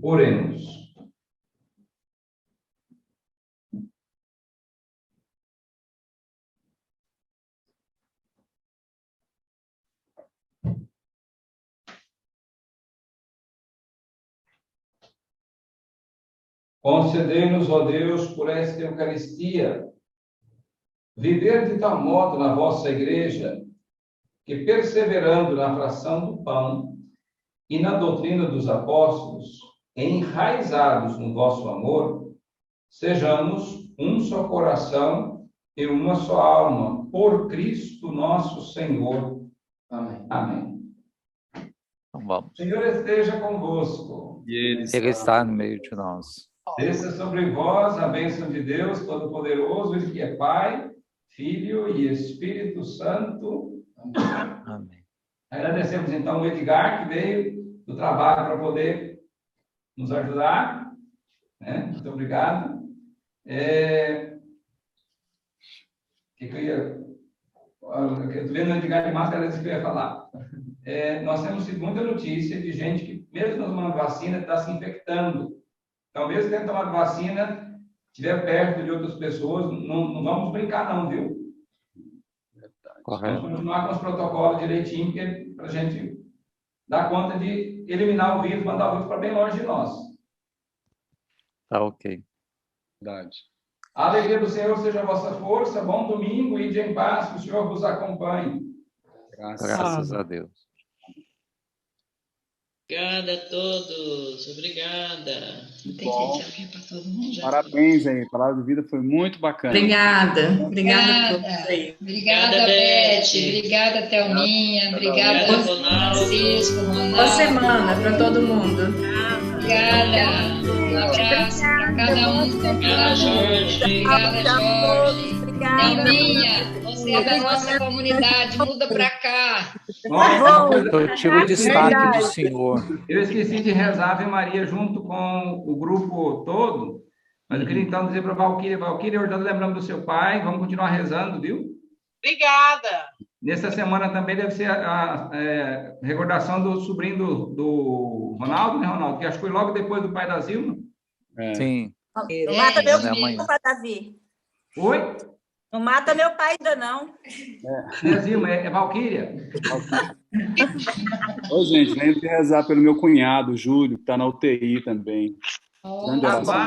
Oremos. Concedei-nos, ó Deus, por esta Eucaristia, viver de tal modo na vossa Igreja, que, perseverando na fração do pão e na doutrina dos apóstolos, enraizados no vosso amor, sejamos um só coração e uma só alma, por Cristo nosso Senhor. Amém. Amém. Então vamos. O Senhor esteja convosco. Ele está no meio de nós. Desça sobre vós a bênção de Deus Todo-Poderoso, Ele que é Pai, Filho e Espírito Santo. Amém. Agradecemos então o Edgar, que veio do trabalho para poder nos ajudar. Muito obrigado. Que eu ia... Eu estou vendo o Edgar de máscara, era isso que eu ia falar. Nós temos tido muita notícia de gente que, mesmo nos tomando vacina, está se infectando. Então, mesmo tendo tomado vacina, estiver perto de outras pessoas, não vamos brincar não, viu? Correto. Vamos continuar com os protocolos direitinho, para a gente dar conta de eliminar o vírus, mandar o vírus para bem longe de nós. Tá ok. Verdade. A alegria do Senhor seja a vossa força. Bom domingo, ide em paz, que o Senhor vos acompanhe. Graças a Deus. Obrigada a todos, obrigada. Bom, parabéns aí, a Palavra de Vida foi muito bacana. Obrigada a todos aí. Obrigada, Beth. Obrigada, Thelminha. Obrigada, Francisco, Ronaldo. Boa semana para todo mundo. Obrigada. Um abraço para cada um. Obrigada, Jorge. Obrigada, Jorge. Thelminha, você é da nossa comunidade, muda para cá. Eu tiro o destaque do Senhor. Eu esqueci de rezar Ave Maria junto com o grupo todo, mas eu queria então dizer para a Valquíria, hoje nós lembramos do seu pai, vamos continuar rezando, viu? Obrigada. Nessa semana também deve ser a recordação do sobrinho do Ronaldo, né, Ronaldo? Que acho que foi logo depois do pai da Zilma. Sim. Não mata meu pai, Davi. Oi? Não mata meu pai ainda, não. Não é Zilma, é Valquíria. Ô, gente, lembra de rezar pelo meu cunhado, Júlio, que está na UTI também. Grande oração.